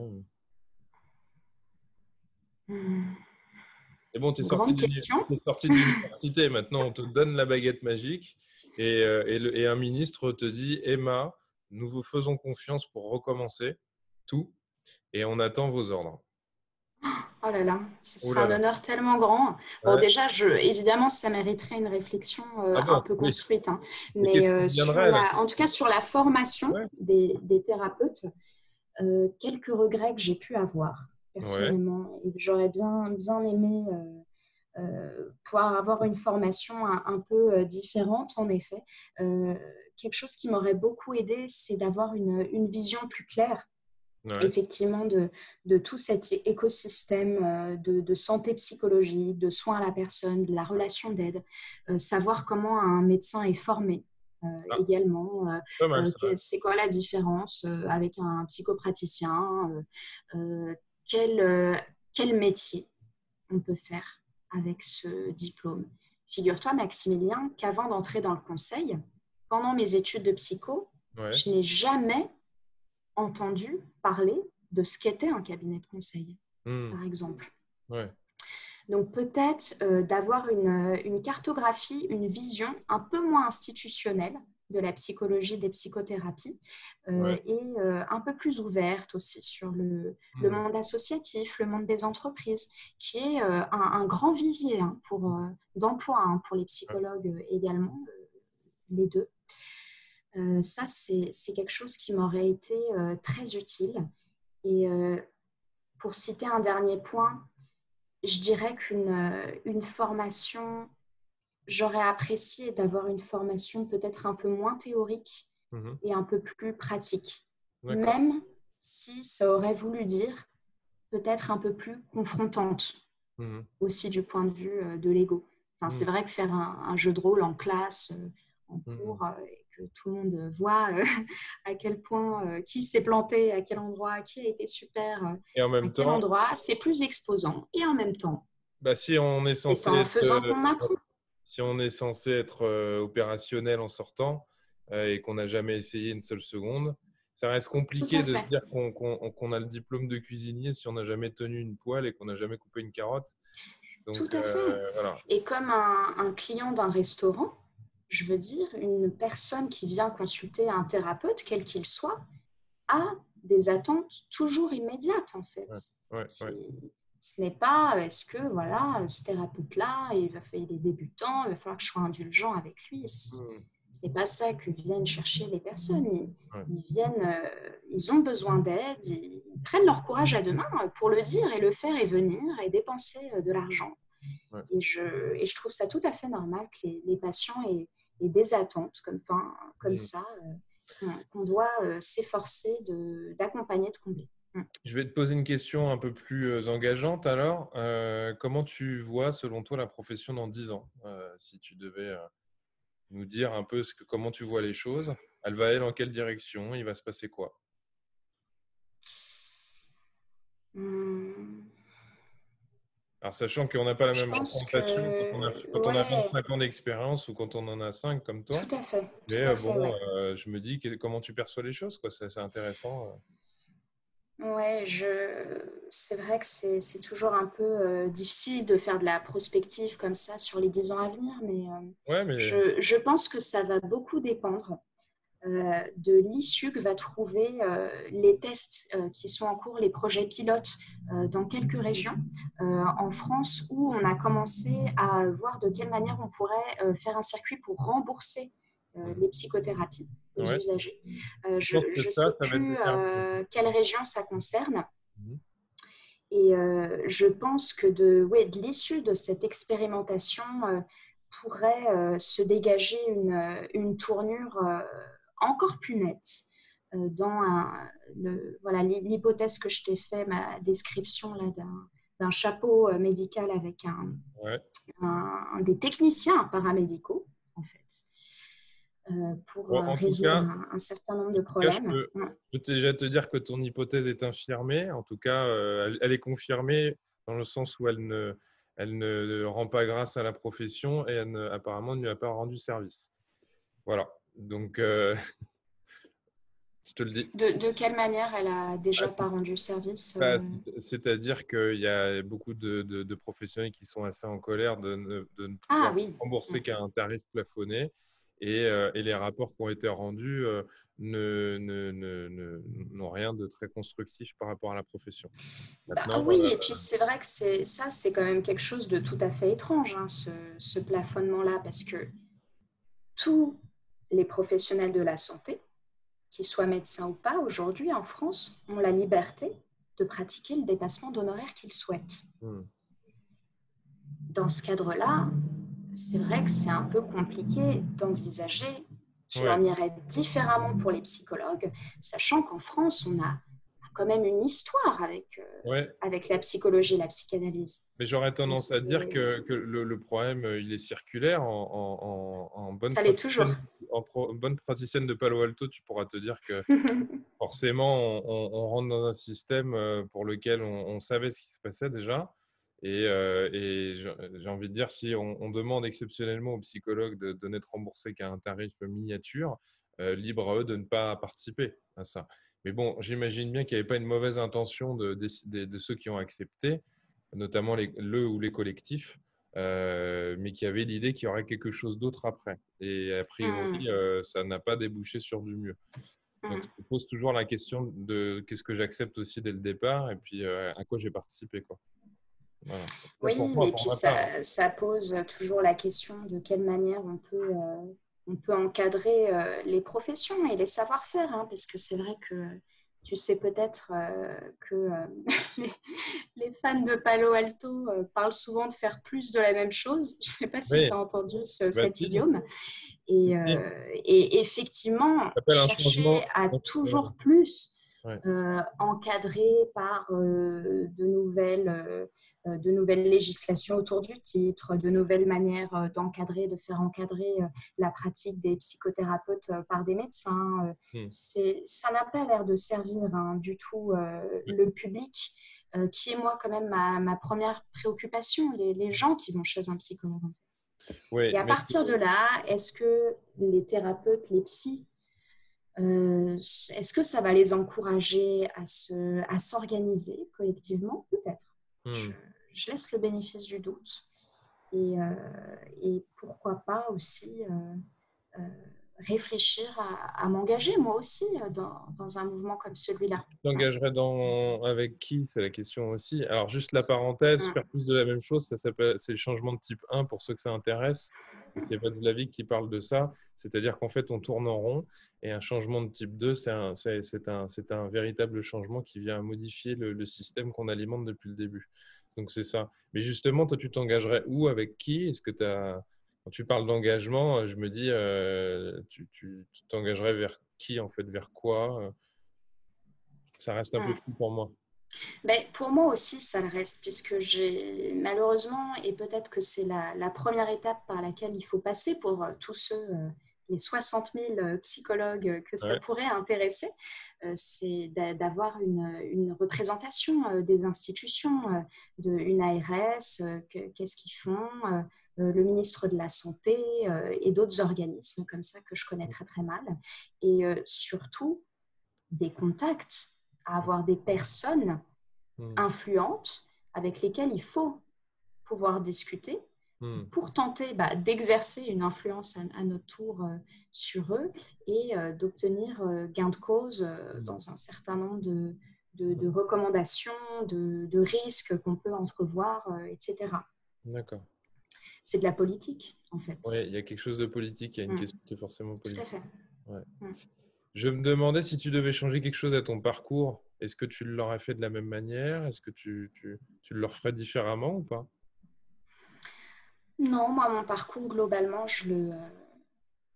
[SPEAKER 2] Hmm.
[SPEAKER 1] C'est bon, tu es
[SPEAKER 2] Grande question.
[SPEAKER 1] sorti de l'université. Maintenant, on te donne la baguette magique et un ministre te dit, Emma, nous vous faisons confiance pour recommencer tout et on attend vos ordres.
[SPEAKER 2] Oh là là, ce
[SPEAKER 1] Oh
[SPEAKER 2] serait
[SPEAKER 1] là
[SPEAKER 2] un
[SPEAKER 1] là.
[SPEAKER 2] honneur tellement grand. Bon,
[SPEAKER 1] Ouais.
[SPEAKER 2] déjà, évidemment, ça mériterait une réflexion
[SPEAKER 1] Ah
[SPEAKER 2] un
[SPEAKER 1] bon,
[SPEAKER 2] peu
[SPEAKER 1] oui.
[SPEAKER 2] construite. Hein.
[SPEAKER 1] Mais
[SPEAKER 2] Mais
[SPEAKER 1] qu'est-ce qui viendrait là?
[SPEAKER 2] en tout cas, sur la formation
[SPEAKER 1] Ouais.
[SPEAKER 2] des thérapeutes, quelques regrets que j'ai pu avoir
[SPEAKER 1] Ouais.
[SPEAKER 2] personnellement et que j'aurais bien aimé pouvoir avoir une formation un peu différente, en effet. Quelque chose qui m'aurait beaucoup aidé, c'est d'avoir une vision plus claire
[SPEAKER 1] Ouais.
[SPEAKER 2] effectivement de tout cet écosystème de santé psychologique, de soins à la personne, de la relation d'aide, savoir comment un médecin est formé
[SPEAKER 1] Ah,
[SPEAKER 2] également,
[SPEAKER 1] pas mal ça. Ouais.
[SPEAKER 2] c'est quoi la différence avec un psychopraticien, quel, euh, quel métier on peut faire avec ce diplôme. Figure-toi, Maximilien, qu'avant d'entrer dans le conseil, pendant mes études de psycho,
[SPEAKER 1] Ouais.
[SPEAKER 2] je n'ai jamais entendu parler de ce qu'était un cabinet de conseil,
[SPEAKER 1] Hmm.
[SPEAKER 2] par exemple.
[SPEAKER 1] Ouais.
[SPEAKER 2] Donc peut-être d'avoir une cartographie, une vision un peu moins institutionnelle de la psychologie, des psychothérapies,
[SPEAKER 1] Ouais.
[SPEAKER 2] et un peu plus ouverte aussi sur le
[SPEAKER 1] Hmm.
[SPEAKER 2] monde associatif, le monde des entreprises, qui est un grand vivier hein, d'emploi hein, pour les
[SPEAKER 1] Ouais.
[SPEAKER 2] psychologues également, les deux. Ça, c'est quelque chose qui m'aurait été très utile. Et pour citer un dernier point, je dirais une formation, j'aurais apprécié d'avoir une formation peut-être un peu moins théorique
[SPEAKER 1] Mhm.
[SPEAKER 2] et un peu plus pratique,
[SPEAKER 1] D'accord.
[SPEAKER 2] même si ça aurait voulu dire peut-être un peu plus confrontante
[SPEAKER 1] Mhm.
[SPEAKER 2] aussi du point de vue de l'ego. Enfin,
[SPEAKER 1] Mhm.
[SPEAKER 2] c'est vrai que faire un jeu de rôle en classe, en
[SPEAKER 1] Mhm.
[SPEAKER 2] cours, et que tout le monde voit à quel point qui s'est planté, à quel endroit, qui a été super,
[SPEAKER 1] Et en
[SPEAKER 2] à
[SPEAKER 1] même
[SPEAKER 2] quel
[SPEAKER 1] temps,
[SPEAKER 2] endroit, c'est plus exposant. Et en même temps,
[SPEAKER 1] bah, si on est
[SPEAKER 2] c'est
[SPEAKER 1] censé
[SPEAKER 2] en
[SPEAKER 1] être,
[SPEAKER 2] faisant qu'on apprend.
[SPEAKER 1] si on est censé être opérationnel en sortant et qu'on n'a jamais essayé une seule seconde, ça reste
[SPEAKER 2] Tout
[SPEAKER 1] compliqué
[SPEAKER 2] à
[SPEAKER 1] de se
[SPEAKER 2] fait.
[SPEAKER 1] dire qu'on a le diplôme de cuisinier si on n'a jamais tenu une poêle et qu'on n'a jamais coupé une carotte.
[SPEAKER 2] Tout
[SPEAKER 1] Donc
[SPEAKER 2] à fait.
[SPEAKER 1] voilà.
[SPEAKER 2] Et comme un client d'un restaurant, je veux dire, une personne qui vient consulter un thérapeute, quel qu'il soit, a des attentes toujours immédiates, en fait.
[SPEAKER 1] Ouais, ouais, ouais.
[SPEAKER 2] Ce n'est pas, est-ce que, voilà, ce thérapeute-là, il est débutant, il va falloir que je sois indulgent avec lui.
[SPEAKER 1] Mhm.
[SPEAKER 2] Ce n'est pas ça que viennent chercher les personnes.
[SPEAKER 1] Ouais.
[SPEAKER 2] Ils viennent, ils ont besoin d'aide, ils prennent leur courage à deux mains pour le dire et le faire et venir et dépenser de l'argent.
[SPEAKER 1] Ouais.
[SPEAKER 2] Et je trouve ça tout à fait normal que les patients aient des attentes comme
[SPEAKER 1] Mhm.
[SPEAKER 2] ça, qu'on doit s'efforcer d'accompagner, de combler.
[SPEAKER 1] Je vais te poser une question un peu plus engageante alors. Comment tu vois, selon toi, la profession dans 10 ans? Si tu devais nous dire un peu comment tu vois les choses, elle va aller dans quelle direction? Il va se passer quoi?
[SPEAKER 2] Hum,
[SPEAKER 1] Alors, sachant qu'on n'a pas la
[SPEAKER 2] je
[SPEAKER 1] même
[SPEAKER 2] pense
[SPEAKER 1] représentation
[SPEAKER 2] que,
[SPEAKER 1] quand on a
[SPEAKER 2] ouais,
[SPEAKER 1] 25 ans d'expérience ou quand on en a 5 comme toi.
[SPEAKER 2] tout à fait, tout
[SPEAKER 1] Mais
[SPEAKER 2] à fait,
[SPEAKER 1] bon,
[SPEAKER 2] ouais.
[SPEAKER 1] je me dis comment tu perçois les choses, quoi. C'est intéressant.
[SPEAKER 2] Ouais, c'est vrai que c'est toujours un peu difficile de faire de la prospective comme ça sur les 10 ans à venir, mais
[SPEAKER 1] Ouais, mais
[SPEAKER 2] je pense que ça va beaucoup dépendre de l'issue que va trouver les tests qui sont en cours, les projets pilotes dans quelques régions en France où on a commencé à voir de quelle manière on pourrait faire un circuit pour rembourser
[SPEAKER 1] mhm.
[SPEAKER 2] les psychothérapies aux
[SPEAKER 1] Ouais.
[SPEAKER 2] usagers.
[SPEAKER 1] Je
[SPEAKER 2] Je
[SPEAKER 1] pense que
[SPEAKER 2] ne
[SPEAKER 1] ça
[SPEAKER 2] sais
[SPEAKER 1] va être
[SPEAKER 2] plus
[SPEAKER 1] déterminant.
[SPEAKER 2] quelle région ça concerne.
[SPEAKER 1] Mhm.
[SPEAKER 2] Et je pense que de l'issue de cette expérimentation pourrait se dégager une tournure encore plus nette dans voilà, l'hypothèse que je t'ai fait, ma description là, d'un chapeau médical avec
[SPEAKER 1] Ouais.
[SPEAKER 2] des techniciens paramédicaux, en fait. pour
[SPEAKER 1] Bon,
[SPEAKER 2] résoudre un certain nombre de
[SPEAKER 1] je
[SPEAKER 2] problèmes.
[SPEAKER 1] peux déjà te dire que ton hypothèse est infirmée. En tout cas, elle est confirmée dans le sens où elle ne rend pas grâce à la profession et apparemment ne lui a pas rendu service. Voilà. Donc, je te le dis.
[SPEAKER 2] De quelle manière elle a
[SPEAKER 1] Ah,
[SPEAKER 2] déjà pas rendu service
[SPEAKER 1] bah, c'est-à-dire qu'il y a beaucoup de professionnels qui sont assez en colère de ne
[SPEAKER 2] Ah
[SPEAKER 1] pouvoir
[SPEAKER 2] oui.
[SPEAKER 1] rembourser qu'à un tarif plafonné et les rapports qui ont été rendus n'ont rien de très constructif par rapport à la profession.
[SPEAKER 2] Bah,
[SPEAKER 1] Maintenant,
[SPEAKER 2] oui, et puis c'est vrai que c'est quand même quelque chose de tout à fait étrange, hein, ce plafonnement-là, parce que tous les professionnels de la santé, qu'ils soient médecins ou pas, aujourd'hui en France, ont la liberté de pratiquer le dépassement d'honoraires qu'ils souhaitent.
[SPEAKER 1] hmm,
[SPEAKER 2] Dans ce cadre-là, c'est vrai que c'est un peu compliqué d'envisager qu'il
[SPEAKER 1] ouais,
[SPEAKER 2] en irait différemment pour les psychologues, sachant qu'en France, on a quand même une histoire
[SPEAKER 1] ouais.
[SPEAKER 2] avec la psychologie et la psychanalyse.
[SPEAKER 1] Mais j'aurais
[SPEAKER 2] Donc
[SPEAKER 1] tendance à dire que le problème, il est circulaire. En
[SPEAKER 2] ça l'est toujours.
[SPEAKER 1] bonne praticienne de Palo Alto, tu pourras te dire que forcément, on rentre dans un système pour lequel on savait ce qui se passait déjà. Et j'ai envie de dire, si on demande exceptionnellement aux psychologues de n'être remboursés qu'à un tarif miniature, libre à eux de ne pas participer à ça. Mais bon, j'imagine bien qu'il n'y avait pas une mauvaise intention de ceux qui ont accepté, notamment le ou les collectifs, mais qui avaient l'idée qu'il y aurait quelque chose d'autre après. Et a priori, ça n'a pas débouché sur du mieux. Donc, je me pose toujours la question de qu'est-ce que j'accepte aussi dès le départ et puis à quoi j'ai participé, quoi. Voilà. Pour
[SPEAKER 2] Oui,
[SPEAKER 1] moi,
[SPEAKER 2] mais
[SPEAKER 1] pour
[SPEAKER 2] puis
[SPEAKER 1] ma part, hein.
[SPEAKER 2] ça pose toujours la question de quelle manière on peut encadrer les professions et les savoir-faire, hein, parce que c'est vrai que tu sais peut-être que les, les fans de Palo Alto parlent souvent de faire plus de la même chose. Je ne sais pas si
[SPEAKER 1] Oui,
[SPEAKER 2] tu as entendu
[SPEAKER 1] bah
[SPEAKER 2] cet
[SPEAKER 1] si,
[SPEAKER 2] idiome.
[SPEAKER 1] si, si.
[SPEAKER 2] Et effectivement,
[SPEAKER 1] Ça s'appelle un
[SPEAKER 2] chercher
[SPEAKER 1] changement.
[SPEAKER 2] à
[SPEAKER 1] Voilà.
[SPEAKER 2] toujours plus
[SPEAKER 1] Ouais.
[SPEAKER 2] encadré par de nouvelles législations autour du titre, de nouvelles manières d'encadrer, de faire encadrer la pratique des psychothérapeutes par des médecins.
[SPEAKER 1] Hmm.
[SPEAKER 2] Ça n'a pas l'air de servir hein, du tout le public, qui est moi quand même ma première préoccupation, les gens qui vont chez un psychologue.
[SPEAKER 1] Oui,
[SPEAKER 2] Et à
[SPEAKER 1] mais
[SPEAKER 2] partir de là, est-ce que les thérapeutes, les psys, est-ce que ça va les encourager à s'organiser collectivement? Peut-être. Je,
[SPEAKER 1] hmm.
[SPEAKER 2] je laisse le bénéfice du doute. Et, euh, et pourquoi pas aussi euh, réfléchir à m'engager moi aussi dans un mouvement comme celui-là.
[SPEAKER 1] Tu t'engagerais avec qui? C'est la question aussi. Alors, juste la parenthèse,
[SPEAKER 2] Mm.
[SPEAKER 1] faire plus de la même chose, c'est le changement de type 1 pour ceux que ça intéresse. Et c'est Václavic qui parle de ça. C'est-à-dire qu'en fait, on tourne en rond. Et un changement de type 2, c'est un véritable changement qui vient modifier le système qu'on alimente depuis le début. Donc, c'est ça. Mais justement, toi, tu t'engagerais où? Avec qui? Est-ce que tu as. Quand tu parles d'engagement, je me dis, tu t'engagerais vers qui, en fait, vers quoi? Ça reste un peu
[SPEAKER 2] Mm.
[SPEAKER 1] flou pour moi.
[SPEAKER 2] Ben, pour moi aussi, ça le reste, puisque j'ai malheureusement, et peut-être que c'est la première étape par laquelle il faut passer pour tous ceux, les 60 000 psychologues que ça
[SPEAKER 1] Ouais.
[SPEAKER 2] pourrait intéresser, c'est d'avoir une représentation des institutions, une ARS, qu'est-ce qu'ils font, le ministre de la Santé et d'autres organismes comme ça que je connais très très mal. Et surtout, des contacts, à avoir des personnes
[SPEAKER 1] Hmm.
[SPEAKER 2] influentes avec lesquelles il faut pouvoir discuter
[SPEAKER 1] Hmm.
[SPEAKER 2] pour tenter d'exercer une influence à notre tour sur eux et d'obtenir gain de cause
[SPEAKER 1] Hmm.
[SPEAKER 2] dans un certain nombre de recommandations, de risques qu'on peut entrevoir, etc.
[SPEAKER 1] D'accord.
[SPEAKER 2] C'est de la politique, en fait.
[SPEAKER 1] Ouais, il y a quelque chose de politique, il y a une
[SPEAKER 2] Mm,
[SPEAKER 1] question qui est forcément
[SPEAKER 2] tout à
[SPEAKER 1] politique.
[SPEAKER 2] fait.
[SPEAKER 1] Ouais.
[SPEAKER 2] Mm.
[SPEAKER 1] Je me demandais si tu devais changer quelque chose à ton parcours, est-ce que tu l'aurais fait de la même manière? Est-ce que tu le referais différemment ou pas?
[SPEAKER 2] Non, moi, mon parcours, globalement,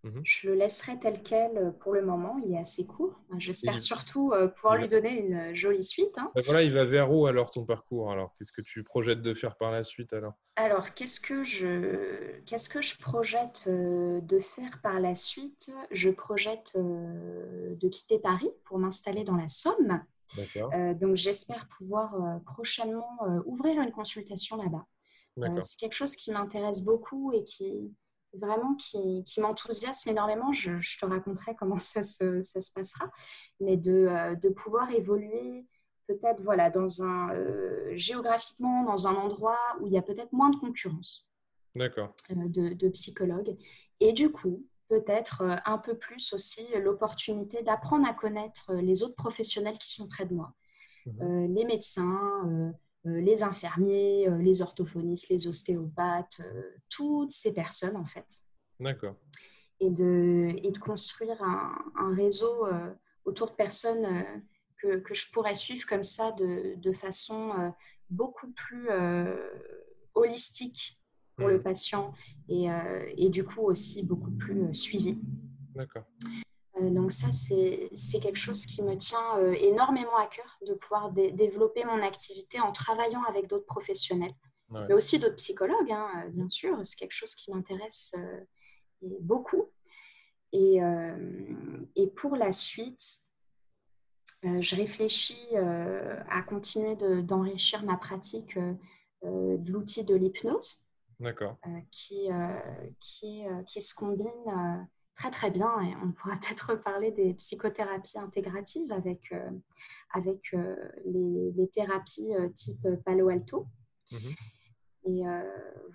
[SPEAKER 1] Mhm.
[SPEAKER 2] Je le laisserai tel quel pour le moment. Il est assez court.
[SPEAKER 1] Et
[SPEAKER 2] J'espère surtout pouvoir
[SPEAKER 1] il va,
[SPEAKER 2] lui donner une jolie suite, hein.
[SPEAKER 1] ben voilà, il va vers où alors ton parcours? Alors, qu'est-ce que tu projettes de faire par la suite alors?
[SPEAKER 2] Alors, qu'est-ce que je projette de faire par la suite? Je projette de quitter Paris pour m'installer dans la Somme.
[SPEAKER 1] D'accord,
[SPEAKER 2] Donc, j'espère pouvoir prochainement ouvrir une consultation là-bas.
[SPEAKER 1] d'accord.
[SPEAKER 2] C'est quelque chose qui m'intéresse beaucoup et qui m'enthousiasme énormément. Je te raconterai comment ça se passera, mais de pouvoir évoluer peut-être voilà, géographiquement dans un endroit où il y a peut-être moins de concurrence
[SPEAKER 1] D'accord.
[SPEAKER 2] de psychologues et du coup peut-être un peu plus aussi l'opportunité d'apprendre à connaître les autres professionnels qui sont près de moi,
[SPEAKER 1] Mhm.
[SPEAKER 2] les médecins, les infirmiers, les orthophonistes, les ostéopathes, toutes ces personnes en fait,
[SPEAKER 1] D'accord.
[SPEAKER 2] et de construire un réseau autour de personnes que je pourrais suivre comme ça de façon beaucoup plus holistique pour le
[SPEAKER 1] Mhm.
[SPEAKER 2] patient et du coup aussi beaucoup plus suivi.
[SPEAKER 1] D'accord.
[SPEAKER 2] Donc ça, c'est quelque chose qui me tient énormément à cœur, de pouvoir développer mon activité en travaillant avec d'autres professionnels,
[SPEAKER 1] Ouais.
[SPEAKER 2] mais aussi d'autres psychologues, hein, bien sûr. C'est quelque chose qui m'intéresse beaucoup. Et pour la suite, je réfléchis à continuer d'enrichir ma pratique de l'outil de l'hypnose
[SPEAKER 1] D'accord.
[SPEAKER 2] euh, qui, euh, qui se combine très très bien, et on pourra peut-être reparler des psychothérapies intégratives avec les thérapies type Palo Alto.
[SPEAKER 1] Mhm.
[SPEAKER 2] Et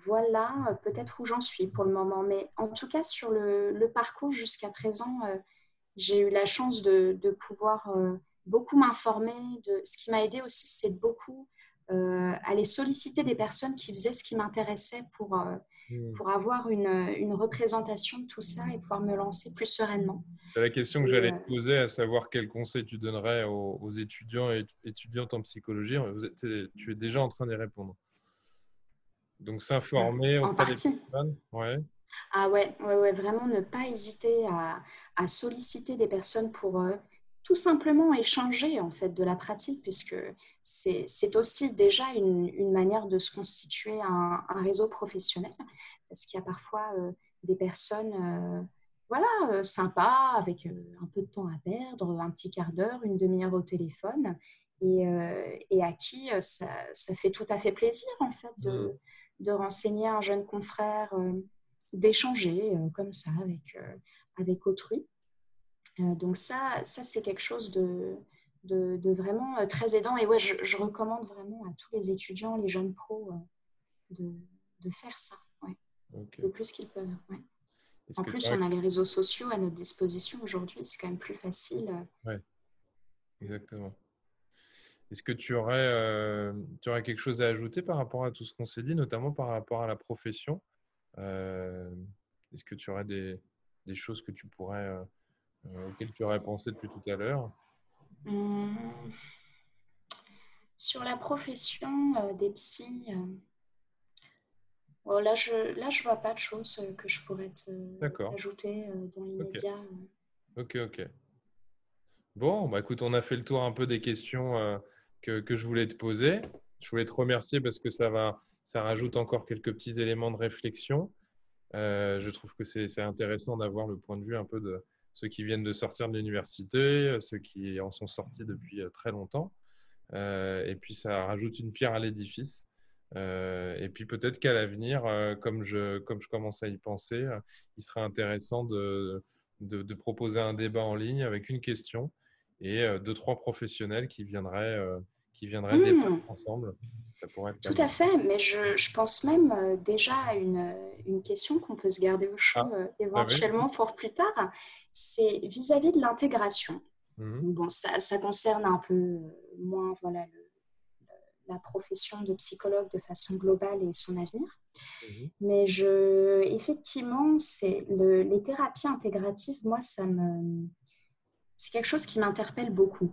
[SPEAKER 2] voilà peut-être où j'en suis pour le moment. Mais en tout cas, sur le parcours jusqu'à présent, j'ai eu la chance de pouvoir beaucoup m'informer. Ce qui m'a aidé aussi, c'est de beaucoup aller solliciter des personnes qui faisaient ce qui m'intéressait
[SPEAKER 1] Mhm.
[SPEAKER 2] pour avoir une représentation de tout ça et pouvoir me lancer plus sereinement.
[SPEAKER 1] C'est la question que
[SPEAKER 2] Et
[SPEAKER 1] j'allais te poser, à savoir quel conseil tu donnerais aux étudiants et étudiantes en psychologie. Tu es déjà en train d'y répondre. Donc, s'informer
[SPEAKER 2] en
[SPEAKER 1] auprès des
[SPEAKER 2] partie.
[SPEAKER 1] personnes. Ouais.
[SPEAKER 2] Ah ouais, ouais, ouais, vraiment ne pas hésiter à solliciter des personnes pour tout simplement échanger en fait de la pratique, puisque c'est aussi déjà une manière de se constituer un réseau professionnel, parce qu'il y a parfois des personnes voilà, sympas, avec un peu de temps à perdre, un petit quart d'heure, une demi-heure au téléphone, et à qui ça fait tout à fait plaisir en fait
[SPEAKER 1] Mhm.
[SPEAKER 2] de renseigner un jeune confrère. D'échanger comme ça avec autrui. Donc ça c'est quelque chose de vraiment très aidant. Et ouais, je recommande vraiment à tous les étudiants, les jeunes pros, de, de faire ça, ouais, le
[SPEAKER 1] Ok.
[SPEAKER 2] plus qu'ils peuvent. Ouais.
[SPEAKER 1] Est-ce
[SPEAKER 2] En
[SPEAKER 1] que tu
[SPEAKER 2] plus,
[SPEAKER 1] as...
[SPEAKER 2] on a les réseaux sociaux à notre disposition aujourd'hui, c'est quand même plus facile.
[SPEAKER 1] Ouais, exactement. Est-ce que tu aurais quelque chose à ajouter par rapport à tout ce qu'on s'est dit, notamment par rapport à la profession? Euh, Est-ce que tu aurais des choses que tu pourrais, auxquelles tu aurais pensé depuis tout à l'heure?
[SPEAKER 2] Hum, Sur la profession des psys, bon, là, je vois pas de choses que je pourrais
[SPEAKER 1] D'accord.
[SPEAKER 2] t'ajouter dans
[SPEAKER 1] Ok.
[SPEAKER 2] l'immédiat.
[SPEAKER 1] Ok, ok. Bon, bah écoute, on a fait le tour un peu des questions que je voulais te poser. Je voulais te remercier parce que ça rajoute encore quelques petits éléments de réflexion. Je trouve que c'est intéressant d'avoir le point de vue un peu de ceux qui viennent de sortir de l'université, ceux qui en sont sortis depuis très longtemps. Et puis, ça rajoute une pierre à l'édifice. Et puis, peut-être qu'à l'avenir, comme je commence à y penser, il serait intéressant de proposer un débat en ligne avec une question et deux, trois professionnels qui viendraient débattre
[SPEAKER 2] Hmm,
[SPEAKER 1] ensemble. Ça pourrait être pas
[SPEAKER 2] tout à
[SPEAKER 1] mal.
[SPEAKER 2] fait, mais je pense même déjà à une question qu'on peut se garder au
[SPEAKER 1] Ah,
[SPEAKER 2] chaud
[SPEAKER 1] oui.
[SPEAKER 2] éventuellement pour plus tard. C'est vis-à-vis de l'intégration.
[SPEAKER 1] Mhm,
[SPEAKER 2] Bon, ça concerne un peu moins voilà, la profession de psychologue de façon globale et son avenir.
[SPEAKER 1] mhm,
[SPEAKER 2] Mais effectivement, les thérapies intégratives, moi, c'est quelque chose qui m'interpelle beaucoup,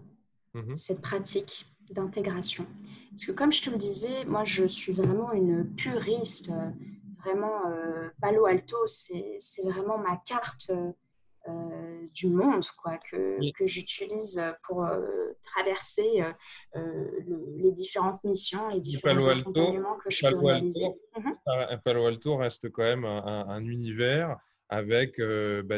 [SPEAKER 1] mhm.
[SPEAKER 2] cette pratique d'intégration. Parce que comme je te le disais, moi je suis vraiment une puriste, vraiment, Palo Alto, c'est vraiment ma carte du monde, quoi,
[SPEAKER 1] Et
[SPEAKER 2] que j'utilise pour traverser les différentes missions, les différents
[SPEAKER 1] Palo Alto,
[SPEAKER 2] accompagnements que je peux
[SPEAKER 1] Palo
[SPEAKER 2] réaliser.
[SPEAKER 1] Alto, Palo Alto reste quand même un univers avec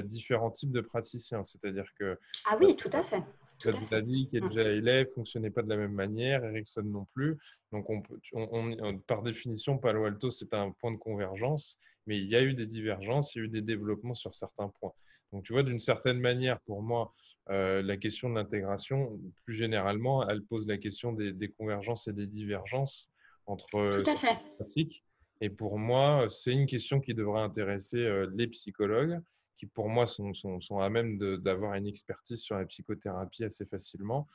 [SPEAKER 1] différents types de praticiens. C'est-à-dire que
[SPEAKER 2] Ah
[SPEAKER 1] euh,
[SPEAKER 2] oui, tout à fait. Tout à fait.
[SPEAKER 1] Zadig et
[SPEAKER 2] Mm.
[SPEAKER 1] JLA ne fonctionnaient pas de la même manière, Ericsson non plus. Donc, par définition, Palo Alto, c'est un point de convergence, mais il y a eu des divergences, il y a eu des développements sur certains points. Donc, tu vois, d'une certaine manière, pour moi, la question de l'intégration, plus généralement, elle pose la question des convergences et des divergences entre
[SPEAKER 2] Tout à
[SPEAKER 1] ces
[SPEAKER 2] fait.
[SPEAKER 1] pratiques. Et pour moi, c'est une question qui devrait intéresser les psychologues qui pour moi sont à même d'avoir une expertise sur la psychothérapie assez facilement.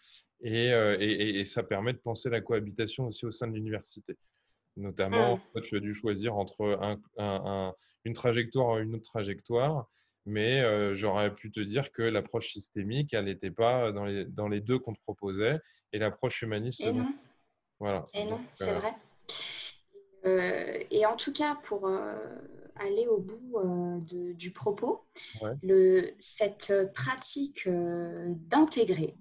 [SPEAKER 1] Et ça permet de penser la cohabitation aussi au sein de l'université. Notamment,
[SPEAKER 2] Mm.
[SPEAKER 1] toi, tu as dû choisir entre une trajectoire et une autre trajectoire, mais j'aurais pu te dire que l'approche systémique, elle n'était pas dans les deux qu'on te proposait, et l'approche humaniste
[SPEAKER 2] Et
[SPEAKER 1] non.
[SPEAKER 2] non,
[SPEAKER 1] Voilà.
[SPEAKER 2] et
[SPEAKER 1] Donc,
[SPEAKER 2] non, c'est vrai. Et en tout cas, pour aller au bout du propos,
[SPEAKER 1] ouais.
[SPEAKER 2] cette pratique d'intégrer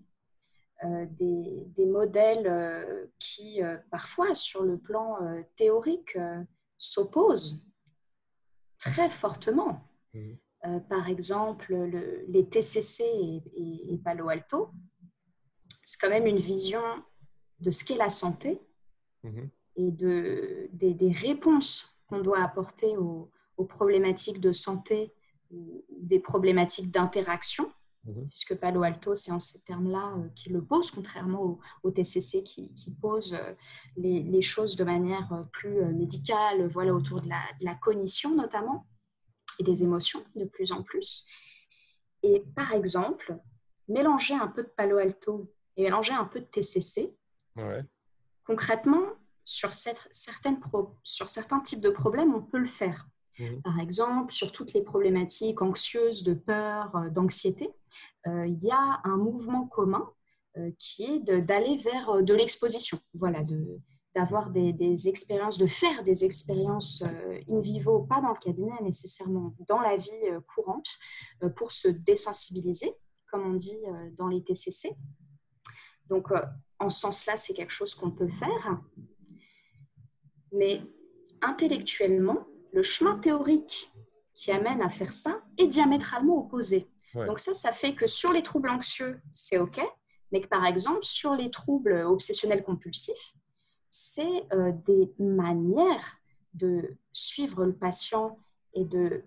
[SPEAKER 2] des modèles qui, parfois, sur le plan théorique, s'opposent très fortement.
[SPEAKER 1] Mhm.
[SPEAKER 2] Par exemple, les TCC et Palo Alto, c'est quand même une vision de ce qu'est la santé
[SPEAKER 1] Mhm.
[SPEAKER 2] et des réponses qu'on doit apporter aux problématiques de santé ou des problématiques d'interaction,
[SPEAKER 1] Mhm.
[SPEAKER 2] puisque Palo Alto, c'est en ces termes-là qu'il le pose, contrairement au TCC qui pose les choses de manière plus médicale, voilà, autour de la cognition notamment, et des émotions de plus en plus. Et par exemple, mélanger un peu de Palo Alto et mélanger un peu de TCC,
[SPEAKER 1] Ouais.
[SPEAKER 2] concrètement, sur certains types de problèmes, on peut le faire.
[SPEAKER 1] Mhm.
[SPEAKER 2] Par exemple, sur toutes les problématiques anxieuses, de peur, d'anxiété, il y a un mouvement commun qui est d'aller vers de l'exposition, voilà, d'avoir des expériences, de faire des expériences in vivo, pas dans le cabinet nécessairement, dans la vie courante, pour se désensibiliser, comme on dit dans les TCC. Donc, en ce sens-là, c'est quelque chose qu'on peut faire. Mais intellectuellement, le chemin théorique qui amène à faire ça est diamétralement opposé.
[SPEAKER 1] Ouais.
[SPEAKER 2] Donc ça fait que sur les troubles anxieux, c'est OK, mais que par exemple, sur les troubles obsessionnels compulsifs, c'est des manières de suivre le patient et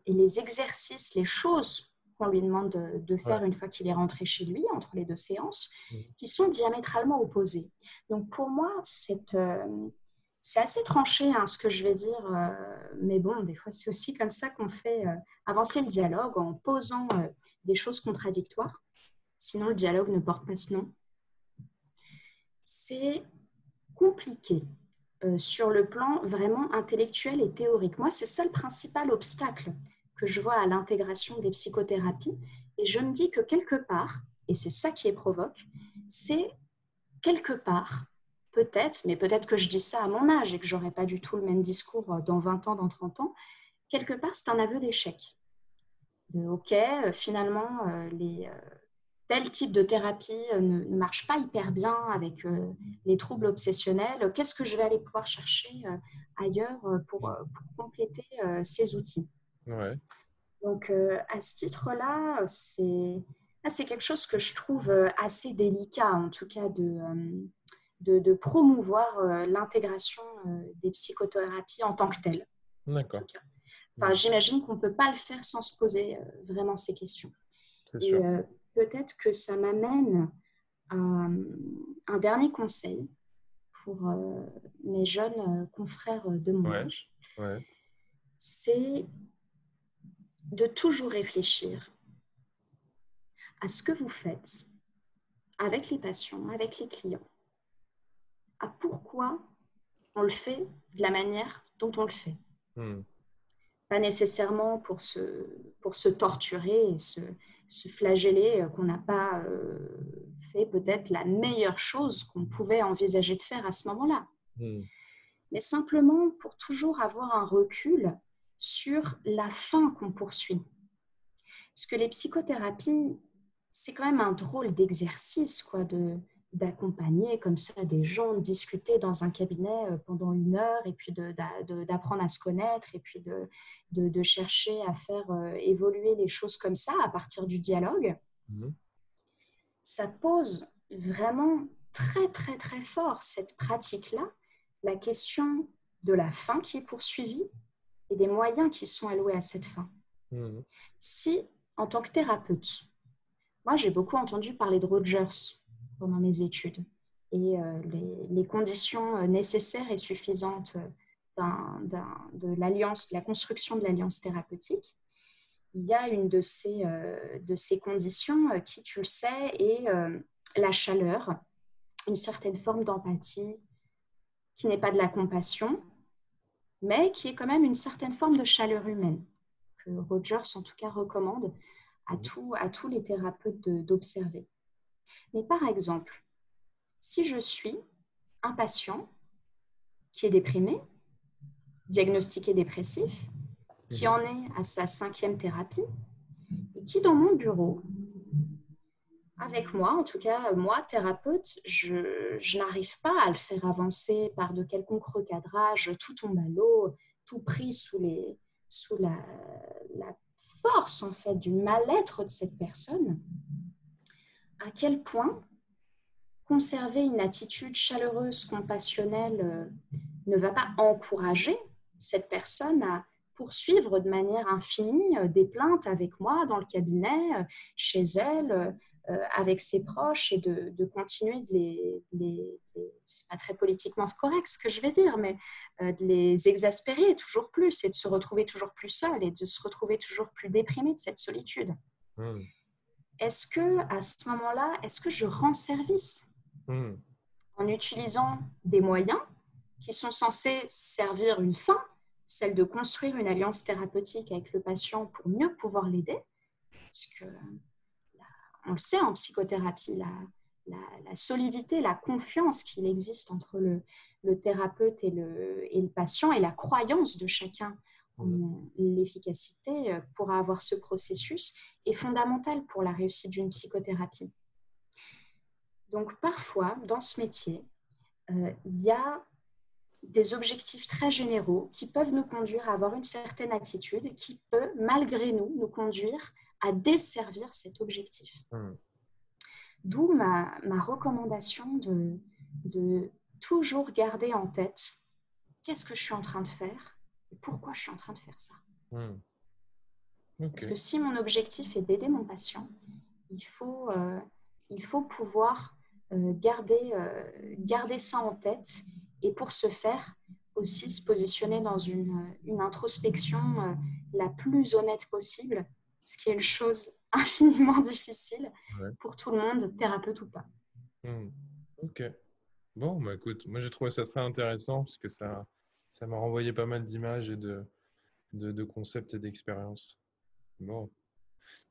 [SPEAKER 2] les exercices, les choses qu'on lui demande de
[SPEAKER 1] Ouais.
[SPEAKER 2] faire une fois qu'il est rentré chez lui, entre les deux séances,
[SPEAKER 1] Mhm.
[SPEAKER 2] qui sont diamétralement opposés. Donc pour moi, c'est assez tranché hein, ce que je vais dire, mais bon, des fois c'est aussi comme ça qu'on fait avancer le dialogue en posant des choses contradictoires. Sinon, le dialogue ne porte pas ce nom. C'est compliqué sur le plan vraiment intellectuel et théorique. Moi, c'est ça le principal obstacle que je vois à l'intégration des psychothérapies. Et je me dis que quelque part, et c'est ça qui est provoque, c'est quelque part, peut-être, mais peut-être que je dis ça à mon âge et que je n'aurai pas du tout le même discours dans 20 ans, dans 30 ans, quelque part, c'est un aveu d'échec. OK, finalement, tel type de thérapie ne marche pas hyper bien avec les troubles obsessionnels. Qu'est-ce que je vais aller pouvoir chercher ailleurs pour compléter ces outils?
[SPEAKER 1] Ouais.
[SPEAKER 2] Donc, à ce titre-là, c'est quelque chose que je trouve assez délicat, en tout cas, de promouvoir l'intégration des psychothérapies en tant que telles. En tout
[SPEAKER 1] D'accord.
[SPEAKER 2] cas. Enfin,
[SPEAKER 1] Mhm.
[SPEAKER 2] j'imagine qu'on ne peut pas le faire sans se poser vraiment ces questions.
[SPEAKER 1] C'est
[SPEAKER 2] Et
[SPEAKER 1] sûr.
[SPEAKER 2] peut-être que ça m'amène à un dernier conseil pour mes jeunes confrères de mon
[SPEAKER 1] Ouais.
[SPEAKER 2] âge,
[SPEAKER 1] Ouais.
[SPEAKER 2] c'est de toujours réfléchir à ce que vous faites avec les patients, avec les clients, à pourquoi on le fait de la manière dont on le fait.
[SPEAKER 1] Mhm.
[SPEAKER 2] Pas nécessairement pour se torturer et se flageller qu'on n'a pas fait peut-être la meilleure chose qu'on pouvait envisager de faire à ce moment-là.
[SPEAKER 1] Mhm.
[SPEAKER 2] Mais simplement pour toujours avoir un recul sur la fin qu'on poursuit. Parce que les psychothérapies, c'est quand même un drôle d'exercice, quoi, d'accompagner comme ça des gens, de discuter dans un cabinet pendant 1 heure et puis d'apprendre à se connaître et puis de chercher à faire évoluer les choses comme ça à partir du dialogue.
[SPEAKER 1] Mhm.
[SPEAKER 2] Ça pose vraiment très, très, très fort cette pratique-là, la question de la fin qui est poursuivie et des moyens qui sont alloués à cette fin.
[SPEAKER 1] Mhm.
[SPEAKER 2] Si, en tant que thérapeute, moi, j'ai beaucoup entendu parler de Rogers pendant mes études et les conditions nécessaires et suffisantes de l'alliance, de la construction de l'alliance thérapeutique. Il y a une de ces conditions qui, tu le sais, est la chaleur, une certaine forme d'empathie qui n'est pas de la compassion, mais qui est quand même une certaine forme de chaleur humaine, que Rogers, en tout cas, recommande à tous les thérapeutes d'observer. Mais par exemple, si je suis un patient qui est déprimé, diagnostiqué dépressif, qui en est à sa 5e thérapie, et qui dans mon bureau, avec moi, en tout cas moi, thérapeute, je n'arrive pas à le faire avancer par de quelconques recadrages, tout tombe à l'eau, tout pris sous la force en fait du mal-être de cette personne, à quel point conserver une attitude chaleureuse, compassionnelle ne va pas encourager cette personne à poursuivre de manière infinie des plaintes avec moi dans le cabinet, chez elle, avec ses proches et de continuer c'est pas très politiquement correct ce que je vais dire, mais de les exaspérer toujours plus et de se retrouver toujours plus seul et de se retrouver toujours plus déprimé de cette solitude.
[SPEAKER 1] Mhm.
[SPEAKER 2] Est-ce que à ce moment-là, est-ce que je rends service
[SPEAKER 1] Mhm.
[SPEAKER 2] en utilisant des moyens qui sont censés servir une fin, celle de construire une alliance thérapeutique avec le patient pour mieux pouvoir l'aider, parce que on le sait en psychothérapie, la solidité, la confiance qu'il existe entre le thérapeute et le patient et la croyance de chacun en l'efficacité pour avoir ce processus est fondamentale pour la réussite d'une psychothérapie. Donc parfois, dans ce métier, il y a des objectifs très généraux qui peuvent nous conduire à avoir une certaine attitude qui peut, malgré nous, nous conduire à desservir cet objectif.
[SPEAKER 1] Mhm.
[SPEAKER 2] D'où ma recommandation de toujours garder en tête qu'est-ce que je suis en train de faire et pourquoi je suis en train de faire ça.
[SPEAKER 1] Mhm.
[SPEAKER 2] Parce
[SPEAKER 1] Ok.
[SPEAKER 2] que si mon objectif est d'aider mon patient, il faut pouvoir garder ça en tête et pour ce faire, aussi se positionner dans une introspection la plus honnête possible, ce qui est une chose infiniment difficile
[SPEAKER 1] Ouais.
[SPEAKER 2] pour tout le monde, thérapeute ou pas.
[SPEAKER 1] Mhm. Ok. Bon, bah écoute, moi j'ai trouvé ça très intéressant parce que ça m'a renvoyé pas mal d'images et de concepts et d'expériences. Bon,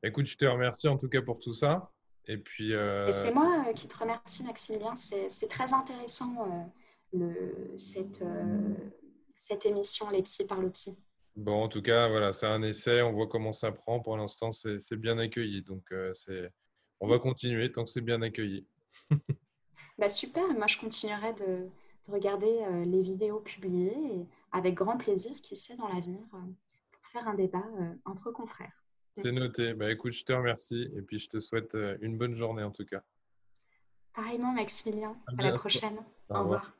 [SPEAKER 1] écoute, je te remercie en tout cas pour tout ça. Et puis,
[SPEAKER 2] Et c'est moi qui te remercie, Maximilien. C'est très intéressant, cette émission, Les Psy par le Psy.
[SPEAKER 1] bon, en tout cas, voilà, c'est un essai. On voit comment ça prend. Pour l'instant, c'est bien accueilli. Donc, on va continuer tant que c'est bien accueilli.
[SPEAKER 2] Bah super, moi je continuerai de regarder les vidéos publiées et avec grand plaisir, qui sait, dans l'avenir, pour faire un débat entre confrères.
[SPEAKER 1] C'est noté. Bah écoute, je te remercie et puis je te souhaite une bonne journée en tout cas.
[SPEAKER 2] Pareillement, Maximilien,
[SPEAKER 1] À
[SPEAKER 2] à la
[SPEAKER 1] bientôt.
[SPEAKER 2] prochaine.
[SPEAKER 1] Au
[SPEAKER 2] Au
[SPEAKER 1] revoir.
[SPEAKER 2] revoir.